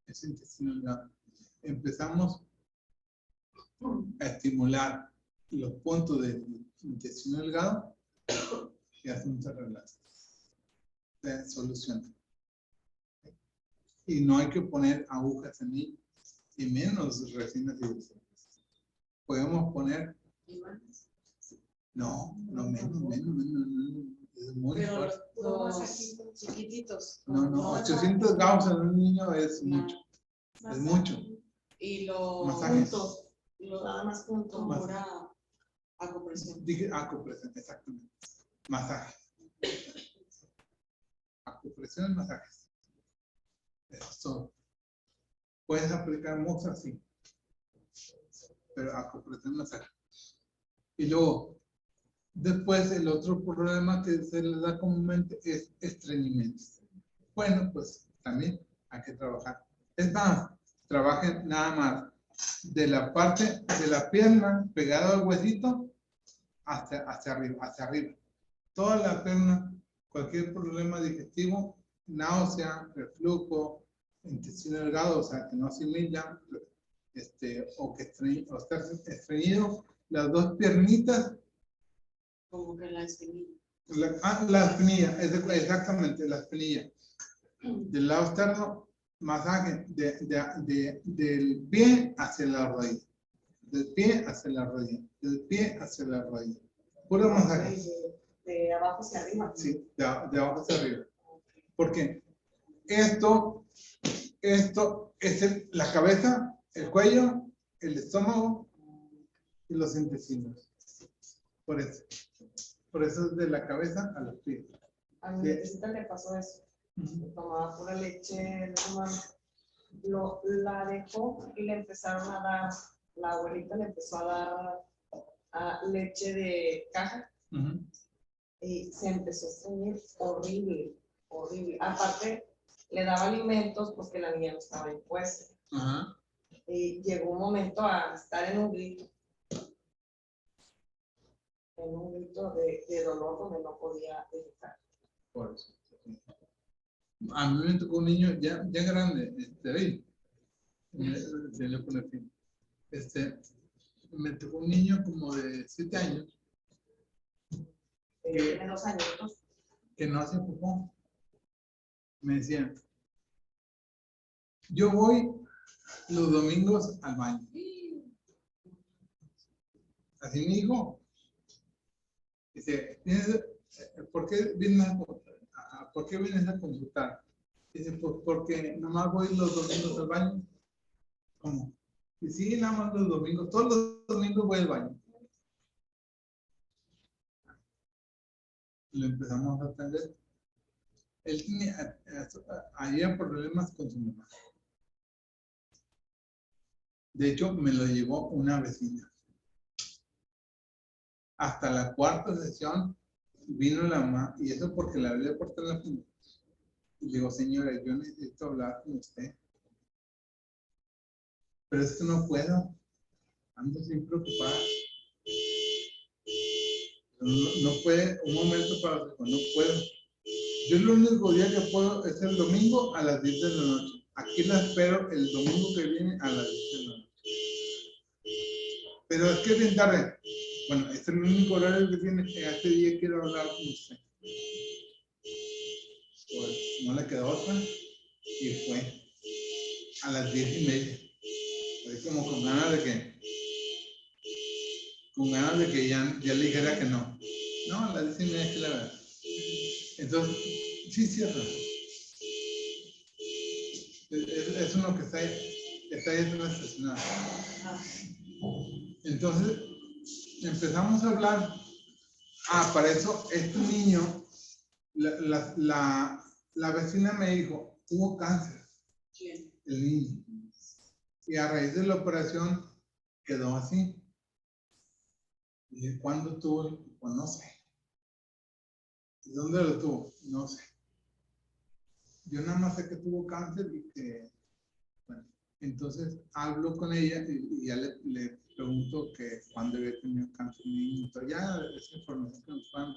Speaker 1: ese intestino delgado. Empezamos a estimular los puntos del intestino delgado y hacemos el relax. Se soluciona. Y no hay que poner agujas en ellos, y menos resinas hidrosolubles. Podemos poner. No, menos. Es muy
Speaker 2: Pero
Speaker 1: fuerte.
Speaker 2: los chiquititos.
Speaker 1: No,
Speaker 2: como
Speaker 1: 800 Gauss en un niño es
Speaker 2: No.
Speaker 1: mucho. Es mucho.
Speaker 2: Y los
Speaker 1: Masajes.
Speaker 2: puntos,
Speaker 3: Nada más puntos.
Speaker 2: con pura acupresión.
Speaker 1: Dije acupresión, exactamente. Masaje. Acupresión y masajes. Eso es todo. Puedes aplicar mucho así. Pero acupresión y masaje. Y luego, después el otro problema que se les da comúnmente es estreñimiento. Bueno, pues también hay que trabajar. Es más, trabajen nada más de la parte de la pierna pegado al huesito hacia arriba. Toda la pierna, cualquier problema digestivo, náusea, reflujo, intestino delgado, o sea, que no asimila, o que estar estreñido, las dos piernitas.
Speaker 2: Como que la espinilla.
Speaker 1: La espinilla, exactamente, la espinilla. Del lado externo, masaje del pie hacia la rodilla. Del pie hacia la rodilla. Del pie hacia la rodilla. Puro masaje.
Speaker 3: De abajo hacia arriba.
Speaker 1: Sí, de abajo hacia arriba. Porque esto es la cabeza, el cuello, el estómago y los intestinos. Por eso. Por eso es de la cabeza a los pies.
Speaker 3: A mi nietecita le pasó eso. Tomaba pura leche, la dejó y le empezaron a dar, la abuelita le empezó a dar leche de caja y se empezó a estreñir horrible, horrible. Aparte, le daba alimentos porque la niña no estaba impuesta. Y llegó un momento a estar en un grito de dolor donde no podía evitar.
Speaker 1: Por eso. A mí me tocó un niño ya grande, ahí. Me tocó un niño como de 7 años.
Speaker 3: Tiene 2 años.
Speaker 1: Que no hacía popó. Me decían, yo voy los domingos al baño. Así me dijo. Dice, ¿por qué vienes a consultar? Dice, pues porque nomás voy los domingos al baño. ¿Cómo? Y sí, nada más los domingos, todos los domingos voy al baño. Lo empezamos a atender. Él había problemas con su mamá. De hecho, me lo llevó una vecina. Hasta la 4ª sesión vino la mamá, y eso porque la hablé por teléfono. Y le digo, señora, yo necesito hablar con usted. Pero es que no puedo. Ando sin preocupada. No puede, un momento para otro, no puedo. Yo el único día que puedo es el domingo a las 10 de la noche. Aquí la espero el domingo que viene a las 10 de la noche. Pero es que es bien tarde. Bueno, este es el único horario que tiene. Este día quiero hablar con usted. Pues no le quedó otra. Y fue a las 10:30. Fue como con ganas de que ya le dijera que no. No, a las 10:30 es que la verdad. Entonces, sí cierra. Es uno que está ahí estacionado. Entonces, empezamos a hablar. Para eso, este niño, la vecina me dijo, tuvo cáncer.
Speaker 2: ¿Quién?
Speaker 1: El niño. Y a raíz de la operación quedó así. Y ¿cuándo tuvo? Pues no sé. ¿Y dónde lo tuvo? No sé. Yo nada más sé que tuvo cáncer y que, bueno, entonces hablo con ella y ya le pregunto que cuándo había tenido cáncer mi niño. Pero ya esa información que nos dan.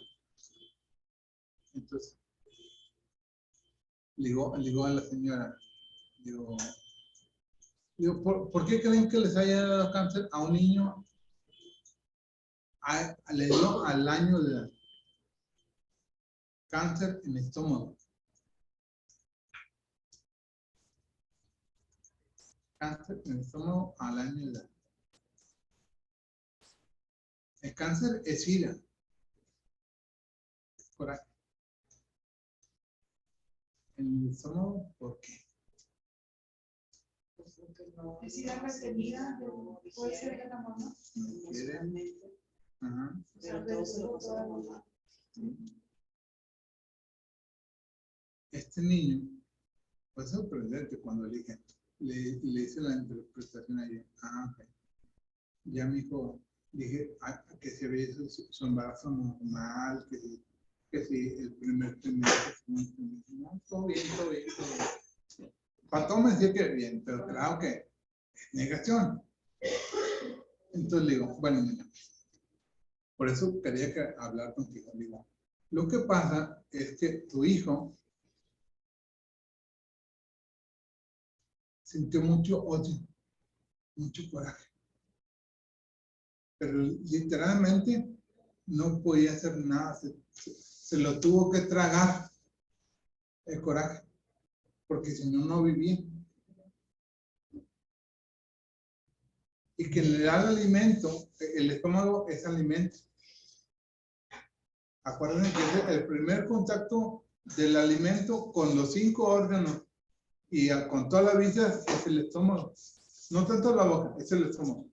Speaker 1: Entonces, le digo a la señora, digo, ¿por qué creen que les haya dado cáncer a un niño? Le dio al año de edad. Cáncer en el estómago. Cáncer en el estómago al año de edad. El cáncer es SIDA. Coraje. en el estómago, ¿por qué?
Speaker 2: Pues porque no.
Speaker 4: Es decir, la retenida puede ser de la mamá.
Speaker 1: No quiere.
Speaker 2: Emocionalmente,
Speaker 1: Ajá.
Speaker 2: pero todo se lo pasa a la mamá.
Speaker 1: Este niño fue sorprendente cuando le hice la interpretación ayer. Ok. Ya mi hijo, dije que se ve su embarazo normal, que si el primer trimestre, no, todo bien, todo bien, todo bien. Para todo me decía que bien, pero claro que es negación. Entonces le digo, bueno, niña, por eso quería hablar contigo. Le digo, lo que pasa es que tu hijo sintió mucho odio, mucho coraje, pero literalmente no podía hacer nada, se lo tuvo que tragar el coraje, porque si no, no vivía. Y que le da el alimento, el estómago es alimento. Acuérdense que es el primer contacto del alimento con los 5 órganos y con toda la vida es el estómago. No tanto la boca, es el estómago.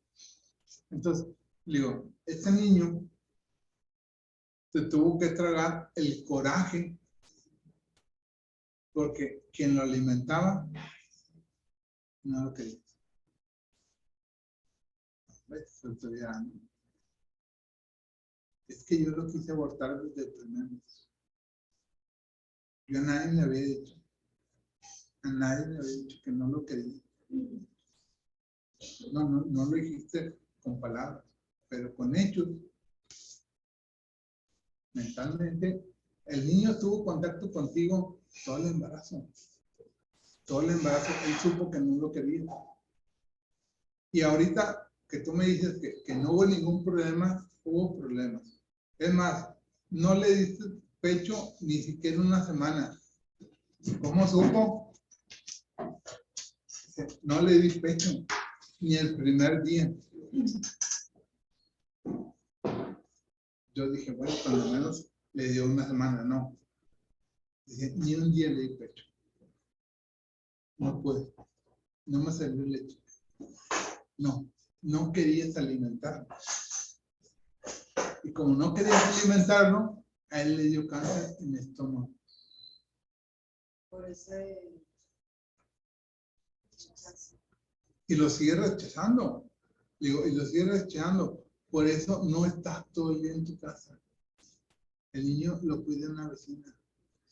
Speaker 1: Entonces, digo, este niño se tuvo que tragar el coraje porque quien lo alimentaba no lo quería. ¿Ves? Es que yo lo quise abortar desde el primer mes. Yo a nadie me había dicho. A nadie me había dicho que no lo quería. No lo dijiste con palabras, pero con hechos. Mentalmente, el niño tuvo contacto contigo todo el embarazo. Todo el embarazo, él supo que no lo quería. Y ahorita que tú me dices que no hubo ningún problema, hubo problemas. Es más, no le diste pecho ni siquiera una semana. ¿Cómo supo? No le di pecho ni el primer día. Yo dije, bueno, cuando menos le dio una semana, no. Dije, ni un día le di pecho. No pude. No me salió leche. No querías alimentarlo. Y como no querías alimentarlo, a él le dio cáncer en el estómago.
Speaker 2: Por ese
Speaker 1: Y lo sigue rechazando. Digo, y lo sigue rechazando. Por eso no estás todo el día en tu casa. El niño lo cuida una vecina.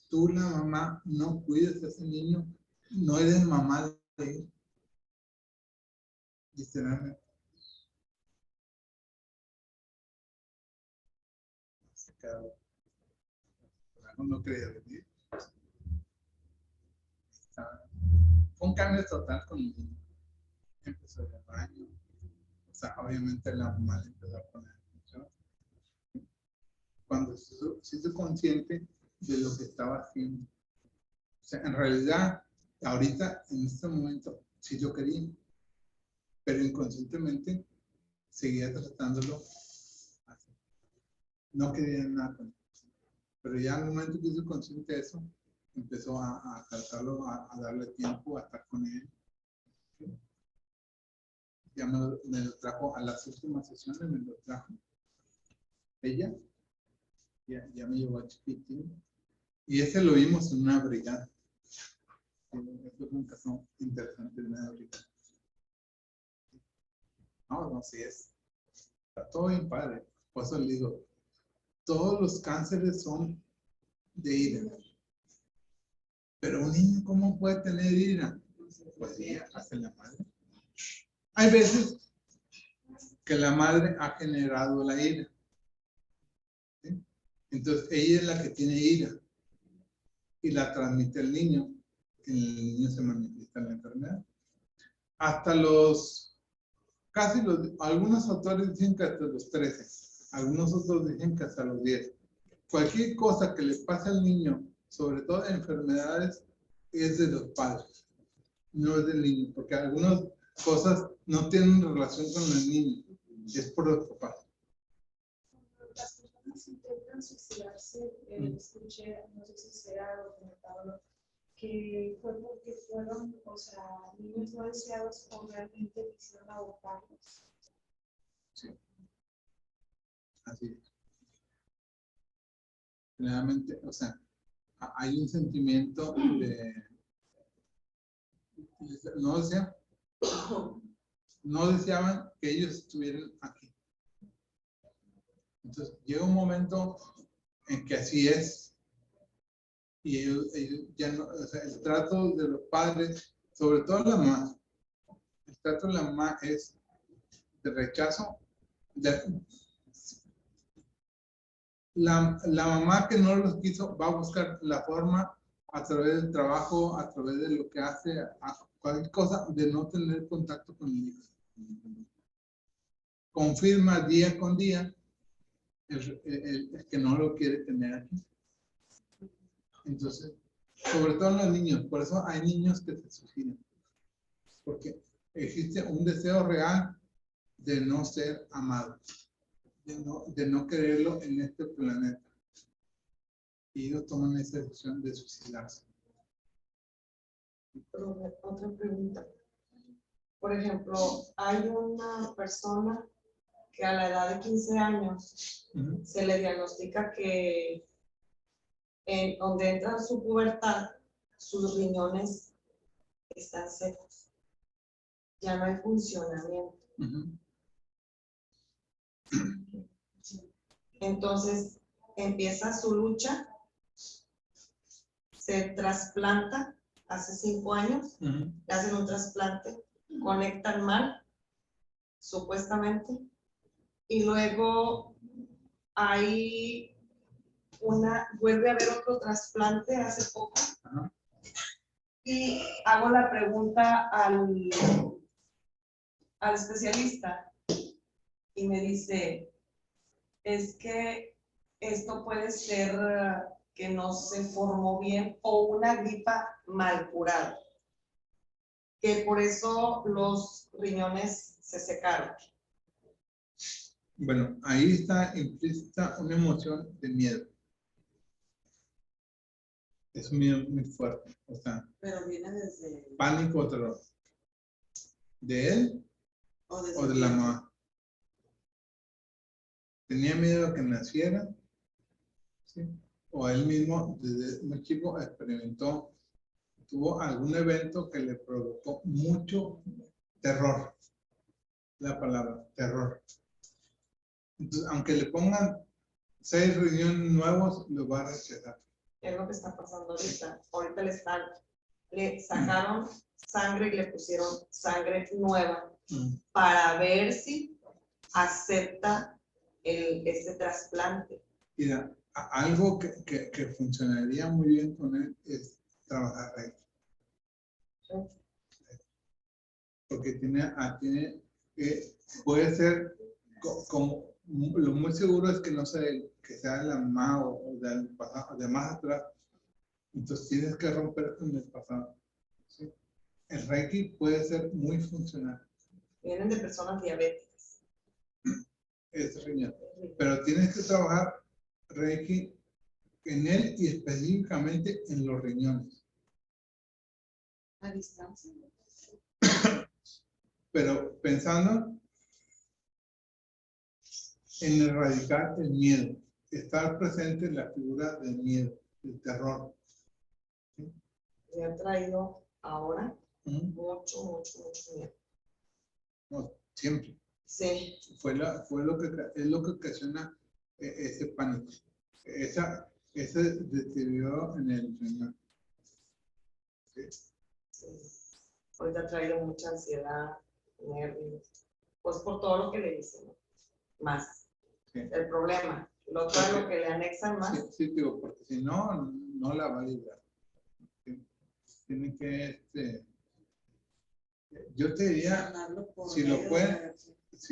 Speaker 1: Tú, la mamá, no cuides a ese niño. No eres mamá de él. Literalmente. Se quedó. No quería venir. Fue un cambio total con el niño. Empezó el baño. O sea, obviamente la mamá le empezó a poner atención. Cuando se hizo consciente de lo que estaba haciendo. O sea, en realidad, ahorita, en este momento, sí yo quería, pero inconscientemente seguía tratándolo así. No quería nada con él. Pero ya al momento que hizo consciente de eso, empezó a tratarlo, a darle tiempo, a estar con él. ¿Sí? Ya me lo trajo a las últimas sesiones, me lo trajo. Ella ya me llevó a Chiquitín. Y ese lo vimos en una brigada. Esto es un caso interesante de una brigada. No, sí es. Está todo bien padre. Por eso le digo, todos los cánceres son de ira. Pero un niño, ¿cómo puede tener ira? Pues ella hace la madre. Hay veces que la madre ha generado la ira. ¿Sí? Entonces, ella es la que tiene ira y la transmite al niño. En el niño se manifiesta la enfermedad. Hasta algunos autores dicen que hasta los 13, algunos otros dicen que hasta los 10. Cualquier cosa que le pase al niño, sobre todo enfermedades, es de los padres, no es del niño, porque algunas cosas no tienen relación con el niño, es por los papás.
Speaker 4: Las personas intentan suicidarse, escuché, no sé si sea documentado, que fue porque fueron, o sea, niños no deseados o realmente quisieron abortarlos.
Speaker 1: Sí. Así es. Realmente, o sea, hay un sentimiento de no deseaban que ellos estuvieran aquí. Entonces llega un momento en que así es, y ellos ya no, o sea, el trato de los padres, sobre todo la mamá, el trato de la mamá es de rechazo. La mamá que no los quiso va a buscar la forma a través del trabajo, a través de lo que hace, a cualquier cosa, de no tener contacto con el hijo. Confirma día con día el que no lo quiere tener aquí. Entonces, sobre todo en los niños, por eso hay niños que se suicidan, porque existe un deseo real de no ser amado, de no quererlo en este planeta. Y ellos toman esa decisión de suicidarse.
Speaker 3: Otra pregunta. Por ejemplo, hay una persona que a la edad de 15 años se le diagnostica que en donde entra su pubertad, sus riñones están secos. Ya no hay funcionamiento. Entonces empieza su lucha, se trasplanta hace 5 años, le hacen un trasplante, conectan mal, supuestamente, y luego vuelve a haber otro trasplante hace poco. Y hago la pregunta al especialista y me dice, es que esto puede ser que no se formó bien o una gripa mal curada, que por eso los riñones se secaron.
Speaker 1: Bueno, ahí está implícita una emoción de miedo. Es un miedo muy fuerte, o sea,
Speaker 2: pero viene desde
Speaker 1: pánico o terror. ¿De él o de la mamá? Tenía miedo a que naciera, ¿sí? O él mismo desde muy chico experimentó, tuvo algún evento que le provocó mucho terror. La palabra terror. Entonces, aunque le pongan 6 riñones nuevos, lo va a rechazar.
Speaker 3: Es lo que está pasando ahorita. Ahorita le sacaron sangre y le pusieron sangre nueva para ver si acepta este trasplante.
Speaker 1: Mira, algo que funcionaría muy bien con él es trabajar Reiki. Porque puede ser como lo muy seguro es que no sea que sea de la mamá o del pasado, de más atrás. Entonces tienes que romper con el pasado. ¿Sí? El Reiki puede ser muy funcional.
Speaker 3: Vienen de personas diabéticas.
Speaker 1: Es riñón. Pero tienes que trabajar Reiki en él y específicamente en los riñones.
Speaker 2: a distancia.
Speaker 1: Pero pensando en erradicar el miedo, estar presente en la figura del miedo, del terror. ¿Sí?
Speaker 3: Me ha traído ahora mucho miedo.
Speaker 1: No, siempre.
Speaker 3: Sí.
Speaker 1: Es lo que ocasiona ese pánico, ese deterioro en el riñón. ¿Sí?
Speaker 3: Sí. Ahorita ha traído mucha ansiedad, nervios, pues por todo lo que le dicen, ¿no? Más. Sí. El problema, lo que le anexan más.
Speaker 1: Sí, digo, porque si no, no la va a librar. ¿Sí? Tiene que, yo te diría, si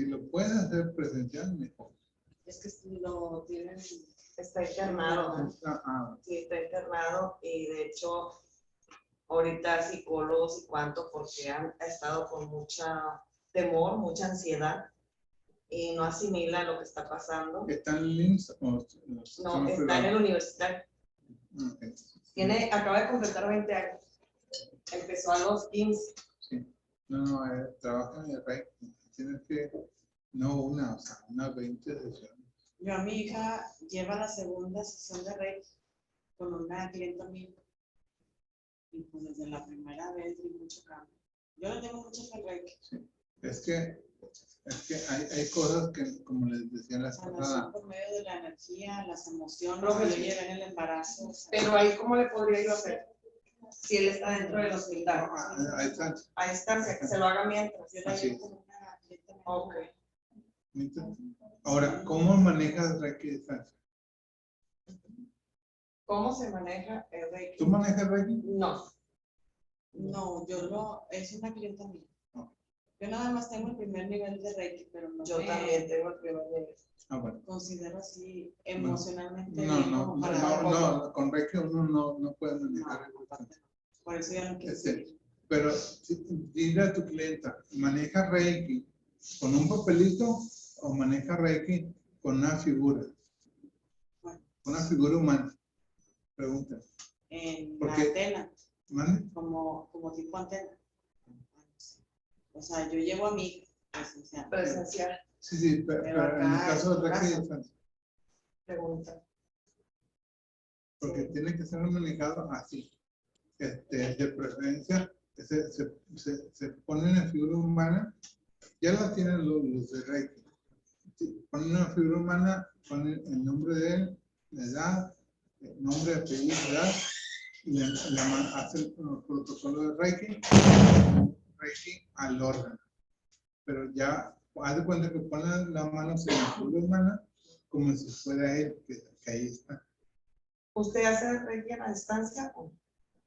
Speaker 1: lo puedes hacer presencial, mejor.
Speaker 2: Es que lo tienen.
Speaker 3: Está internado. Sí, está internado y de hecho ahorita psicólogos y cuánto porque han estado con mucha temor, mucha ansiedad y no asimila lo que está pasando.
Speaker 1: ¿Está en el IMSS?
Speaker 3: No, está en el universitario.
Speaker 1: Okay.
Speaker 3: Acaba de completar 20 años. Empezó a los 15.
Speaker 1: Sí. No, trabaja en el Reiki. Tienes que, no una, o sea, unas 20 sesiones.
Speaker 2: Yo a mi hija lleva la segunda sesión de Reiki con una clienta mía. Y pues desde la primera vez vi mucho cambio. Yo le tengo mucho fe al Reiki.
Speaker 1: Sí. Es que hay cosas que, como les decía la pasada.
Speaker 2: Por medio de la energía, las emociones
Speaker 3: Profe,
Speaker 2: que yo llevé en el embarazo. O sea,
Speaker 3: pero ahí, ¿cómo le podría yo hacer? Si él está dentro del hospital.
Speaker 1: Ahí está.
Speaker 3: A distancia, que se lo haga mientras.
Speaker 2: yo la
Speaker 1: Así
Speaker 2: llevo con una clienta mía.
Speaker 3: Ok.
Speaker 1: Ahora, ¿cómo manejas Reiki distancia?
Speaker 3: ¿Cómo se maneja el Reiki?
Speaker 1: ¿Tú manejas Reiki?
Speaker 3: No.
Speaker 2: No, es una clienta mía.
Speaker 1: Ok.
Speaker 2: Yo nada más tengo el primer nivel de Reiki, pero no
Speaker 3: Yo
Speaker 2: me
Speaker 3: también tengo el primer nivel.
Speaker 1: Bueno.
Speaker 2: considero así emocionalmente
Speaker 1: No,
Speaker 2: bien
Speaker 1: no,
Speaker 2: como
Speaker 1: no,
Speaker 2: para
Speaker 1: no, con Reiki uno no puede manejar.
Speaker 2: No, por eso ya no quiero
Speaker 1: Este,
Speaker 2: seguir.
Speaker 1: Pero dile a tu clienta, ¿maneja Reiki con un papelito o maneja Reiki con una figura?
Speaker 2: Bueno.
Speaker 1: Una figura humana. Pregunta.
Speaker 2: En
Speaker 1: ¿Por
Speaker 2: la
Speaker 1: qué?
Speaker 2: antena,
Speaker 1: ¿Mande?
Speaker 2: como tipo antena. O sea, yo llevo a mi hija presencial.
Speaker 3: Presencial.
Speaker 1: Sí, pero
Speaker 2: Pero
Speaker 1: en el
Speaker 2: acá
Speaker 1: caso
Speaker 2: en
Speaker 1: de
Speaker 2: tu
Speaker 1: Reiki
Speaker 2: casa.
Speaker 1: distancia.
Speaker 3: Pregunta.
Speaker 1: Porque tiene que ser manejado así. De preferencia, se pone una figura humana, ya la tienen los de Reiki. Ponen una figura humana, ponen el nombre de él, la edad, el nombre, apellido, edad, y hace el protocolo de Reiki al órgano. Pero ya, haz de cuenta que ponen la mano en la figura humana, como si fuera él, que ahí está.
Speaker 3: ¿Usted hace Reiki a la distancia?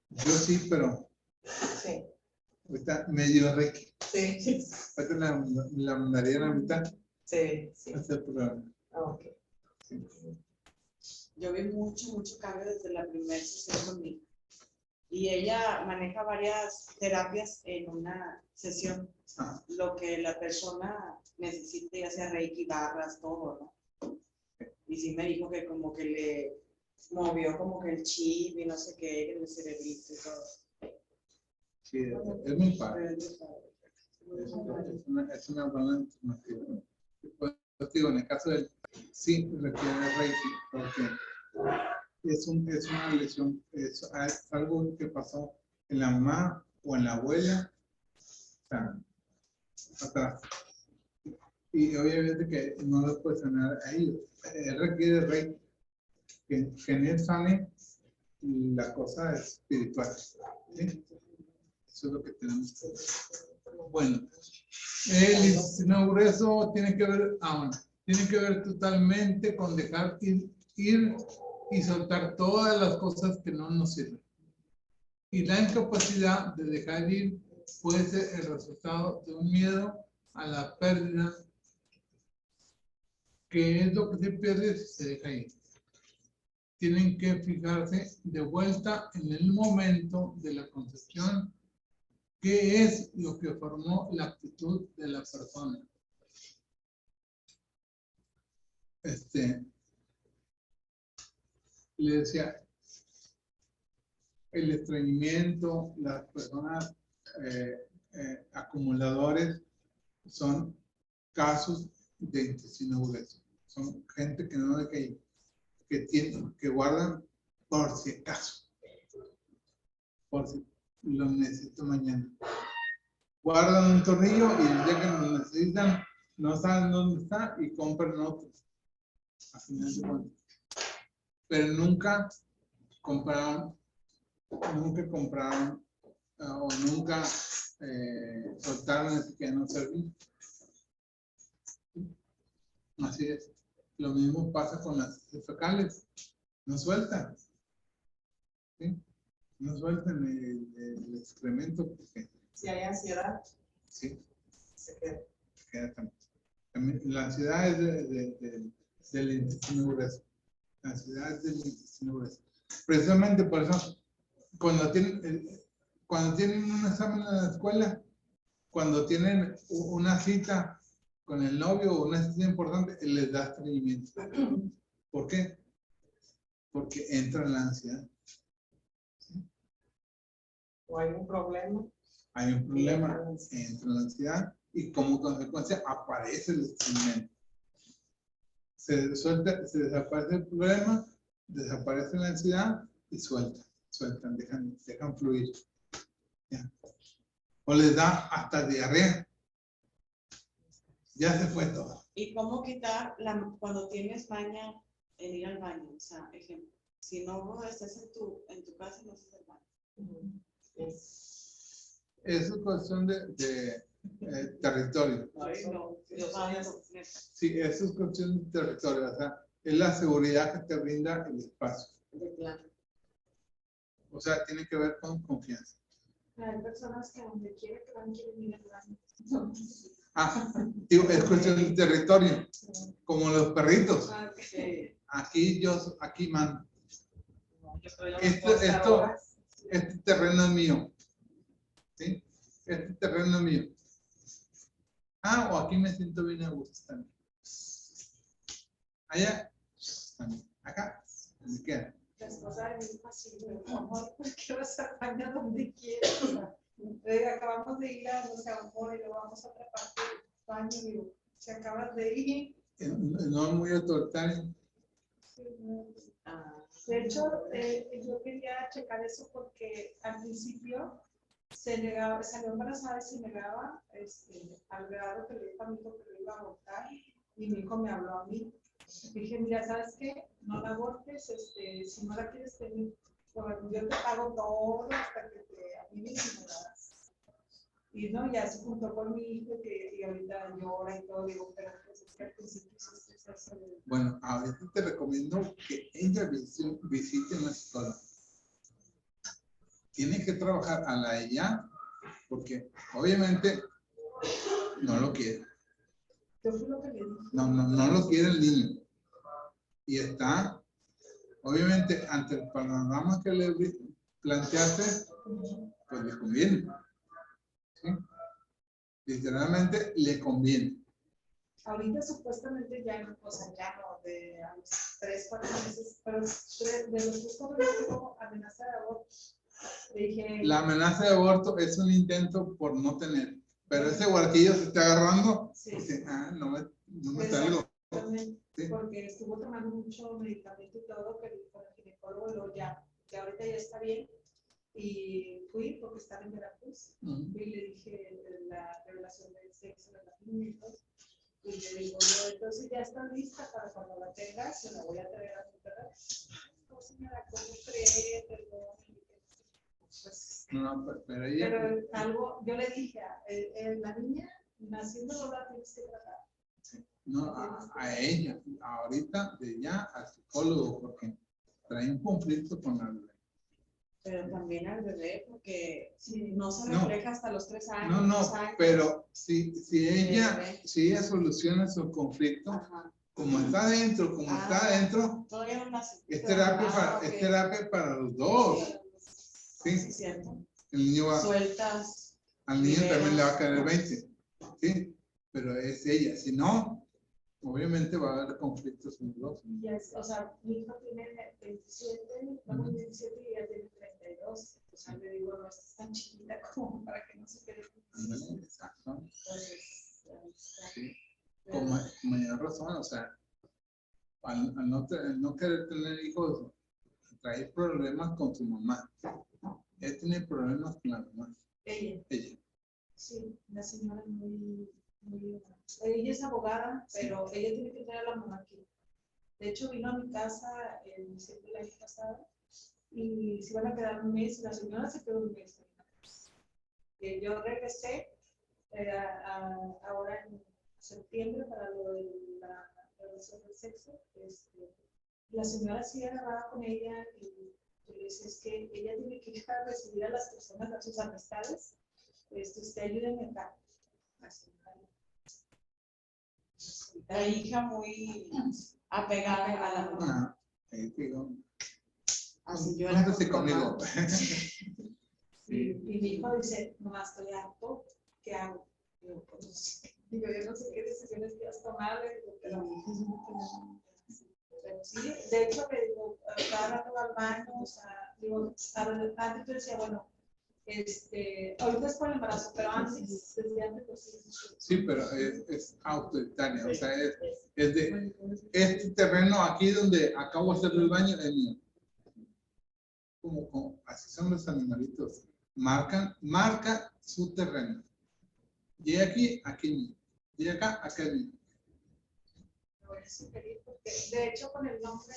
Speaker 1: Yo sí, pero
Speaker 3: Sí.
Speaker 1: ahorita medio Reiki.
Speaker 3: Sí.
Speaker 1: Ahorita la mandaría a la mitad.
Speaker 3: Sí.
Speaker 1: Hasta el programa.
Speaker 3: Ok.
Speaker 1: Sí.
Speaker 2: Yo vi mucho cambio desde la primera sesión conmigo. Y ella maneja varias terapias en una sesión.
Speaker 1: Ajá.
Speaker 2: Lo que la persona necesite, ya sea Reiki, barras, todo, ¿no? Y sí me dijo que como que le movió como que el chip y no sé qué, el cerebrito y todo.
Speaker 1: Sí, es muy padre.
Speaker 2: Es
Speaker 1: Es una buena alternativa. Pues digo, en el caso del sí requiere Reiki, porque es una lesión, es algo que pasó en la mamá o en la abuela, o sea, atrás. Y obviamente que no lo puede sanar ahí. Requiere Reiki, que en él sane la cosa espiritual. ¿Sí? Eso es lo que tenemos que hacer. Bueno, el intestino grueso tiene que ver totalmente con dejar ir y soltar todas las cosas que no nos sirven. Y la incapacidad de dejar ir puede ser el resultado de un miedo a la pérdida, que es lo que se pierde si se deja ir. Tienen que fijarse de vuelta en el momento de la concepción. ¿Qué es lo que formó la actitud de la persona? Le decía, el estreñimiento, las personas acumuladores son casos de intestino grueso. Son gente que no deja ir, que guardan por si acaso, por si lo necesito mañana. Guardan un tornillo y el día que lo necesitan, no saben dónde está y compran otro. A final de cuentas. Pero nunca compraron o nunca soltaron el que no servía. Así es. Lo mismo pasa con las fecales. No sueltan. ¿Sí? No sueltan el excremento porque
Speaker 3: Si hay ansiedad,
Speaker 1: sí,
Speaker 3: se queda.
Speaker 1: También la ansiedad es del intestino grueso. La ansiedad es del intestino grueso. Precisamente por eso, cuando tienen un examen en la escuela, cuando tienen una cita con el novio o una cita importante, les da estreñimiento. ¿Por qué? Porque entra en la ansiedad.
Speaker 3: o hay un problema.
Speaker 1: Hay un problema entre la ansiedad y como consecuencia aparece el estreñimiento. Se desaparece el problema, desaparece la ansiedad y sueltan, dejan fluir. ¿Ya? O les da hasta diarrea. Ya se fue todo.
Speaker 2: ¿Y cómo quitar cuando tienes maña en ir al baño? O sea, ejemplo, si no estás en tu casa, no estás en el baño.
Speaker 1: Es cuestión de territorio.
Speaker 2: Ay, no, Dios mío.
Speaker 1: Sí, eso es cuestión de territorio. O sea, es la seguridad que te brinda el espacio. O sea, tiene que ver con confianza.
Speaker 4: Hay personas que donde quiera que van quieren ir al baño.
Speaker 1: Digo, es cuestión de territorio. Como los perritos.
Speaker 2: Sí.
Speaker 1: Aquí mando.
Speaker 2: No, yo estoy
Speaker 1: Este terreno es mío. ¿Sí? Este terreno es mío. O aquí me siento bien a gusto también. Allá, también. Acá, donde quiera.
Speaker 4: La esposa de mi hijo así, amor, ¿por qué vas al baño donde quieras? Acabamos de ir a los Campos y luego vamos a otra parte del baño. Digo, se acabas de ir.
Speaker 1: No es muy autoritario.
Speaker 4: De hecho, yo quería checar eso porque al principio se negaba, salió embarazada y se negaba al grado que le dijo a mi hijo que lo iba a abortar y mi hijo me habló a mí. Dije, mira, ¿sabes qué? No la abortes, si no la quieres tener, yo te pago todo hasta que te avines y me la das. Y no, ya se juntó con mi hijo y ahorita llora y todo, digo, pero pues es que al principio se hace.
Speaker 1: Bueno, ahorita te recomiendo que ella visite una psicóloga. Tiene que trabajar a la ella, porque obviamente no lo quiere.
Speaker 4: Yo fui lo que le dije.
Speaker 1: No lo quiere el niño. Y está, obviamente, ante el panorama que le planteaste, pues le conviene. ¿Sí? Literalmente le conviene.
Speaker 4: Ahorita supuestamente ya no, o sea, ya no, de a los 3, 4 meses, pero de los 3, 4 meses tengo amenaza de aborto. Le dije.
Speaker 1: La amenaza de aborto es un intento por no tener. Pero ese huarquillo se está agarrando.
Speaker 4: Sí.
Speaker 1: Dice, no me salgo.
Speaker 4: Sí. Porque estuvo tomando mucho medicamento y todo, pero con el ginecólogo luego ya ahorita ya está bien. Y fui porque estaba en Veracruz. Y le dije la revelación del sexo de las niñas. Y le digo, entonces ya está lista para cuando la tengas, se la voy a traer a tu casa. No, señora, ¿cómo cree? Perdón. Pues,
Speaker 1: pero ella.
Speaker 4: Pero algo, yo le dije, la niña, naciendo sola tienes que tratar.
Speaker 1: No, a ella, ahorita de ya al psicólogo, porque trae un conflicto con la bebé.
Speaker 2: Pero también al bebé, porque no se refleja hasta los 3 años.
Speaker 1: No, pero si ella soluciona su conflicto, como está adentro,
Speaker 2: todavía no nace.
Speaker 1: es terapia para los dos. Sí,
Speaker 2: cierto.
Speaker 1: El niño va.
Speaker 2: Sueltas.
Speaker 1: Al niño también le va a caer el 20. Sí, pero es ella. Si no, obviamente va a haber conflictos en los dos.
Speaker 4: O sea, mi hijo tiene 27, estamos 27 y ella tiene 32. O sea, le digo, no estás tan chiquita como para que no se quede.
Speaker 1: Exacto.
Speaker 4: Entonces,
Speaker 1: sí. Con mayor razón, o sea, al no querer tener hijos, trae problemas con su mamá. Él tiene problemas con la mamá.
Speaker 4: Ella. Sí, la señora muy. Ella es abogada, pero ella tiene que traer a la mamá aquí. De hecho, vino a mi casa en diciembre del año pasado y se iban a quedar un mes. La señora se quedó un mes. Yo regresé ahora en septiembre para lo de la relación del sexo. La señora sí agarraba con ella y le decía, es que ella tiene que ir a recibir a las personas, a sus amistades. Usted ayúdenme acá.
Speaker 2: La hija muy apegada a la mamá.
Speaker 1: Así yo era conmigo.
Speaker 4: Y mi hijo dice, no, estoy harto, ¿qué hago? Digo, pues, yo no sé qué decisiones quieras tomar, pero sí, de hecho, le digo, cada rato va al baño, o sea, digo, antes yo decía, bueno, ahorita es por el embarazo, pero antes, desde antes, pues sí.
Speaker 1: Sí, pero es autoritaria, o sea, es de este terreno aquí donde acabo de hacer el baño es mío. Como así son los animalitos, marca su terreno. Y aquí mío. Y acá mío.
Speaker 4: Me voy a sugerir porque, de hecho, con el nombre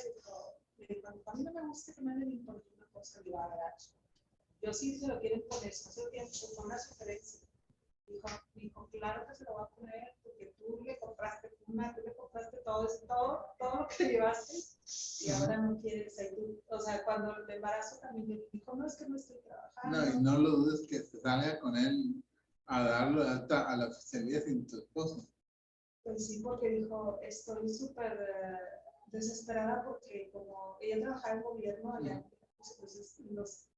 Speaker 4: a mí no me gusta que me den imponer una cosa, digo, a ver, yo sí se lo quieren poner, si no se lo quieren poner una sugerencia. Dijo, claro que se lo va a poner porque tú le compraste una, tú le compraste todo lo que llevaste y ahora no quieres ser tú. O sea, cuando el embarazo también le dijo, no es que no estoy trabajando.
Speaker 1: No, y no lo dudes que se salga con él a darlo hasta a la oficialía sin tu esposo.
Speaker 4: Pues sí, porque dijo, estoy súper desesperada porque como ella trabajaba en gobierno allá, entonces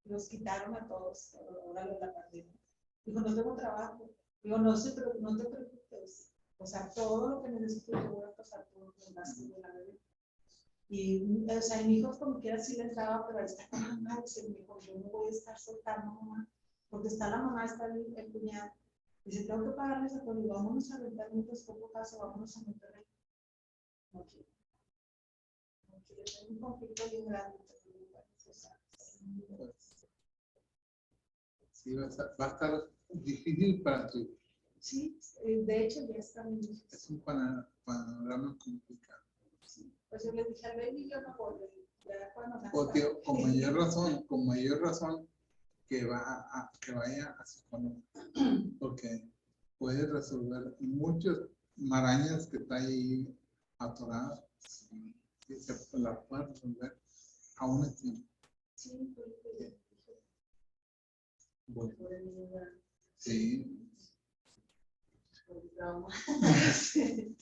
Speaker 4: nos quitaron a todos ahora de la pandemia. Dijo, no tengo trabajo. Digo, no te preocupes. O sea, todo lo que necesito yo voy a pasar por el gasto de la bebé. Y, o sea, mi hijo como quiera sí le entraba, pero ahí está con mamá, dice, mi hijo, yo no voy a estar soltando mamá, porque está la mamá, está el cuñado. Dice, tengo que pagarles a todos, vámonos a rentar un poco caso, vámonos a Monterrey. No quiero. No quiero, tengo un conflicto bien grande.
Speaker 1: Sí, va a estar difícil para tu hijo.
Speaker 4: Sí, de hecho ya está muy difícil.
Speaker 1: Es un panorama complicado.
Speaker 4: Sí. Pues yo le dije al baby, yo no voy, ya cuando
Speaker 1: O tío, con mayor razón que vaya a psicólogo, porque puede resolver muchas marañas que está ahí atoradas. Y se la puede resolver aún así.
Speaker 4: Sí,
Speaker 1: Bueno, sí.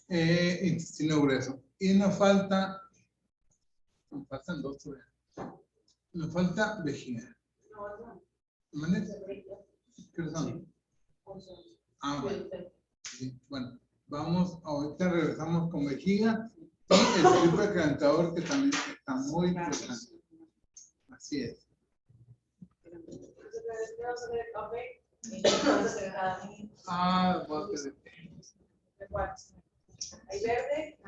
Speaker 1: Intestino grueso. Y nos faltan dos todavía. Nos falta vejiga. ¿Qué son? Ah, bueno. Sí, bueno, ahorita regresamos con vejiga y el tipo de calentador que también está muy interesante. Así es. Ah,
Speaker 2: Hay verde,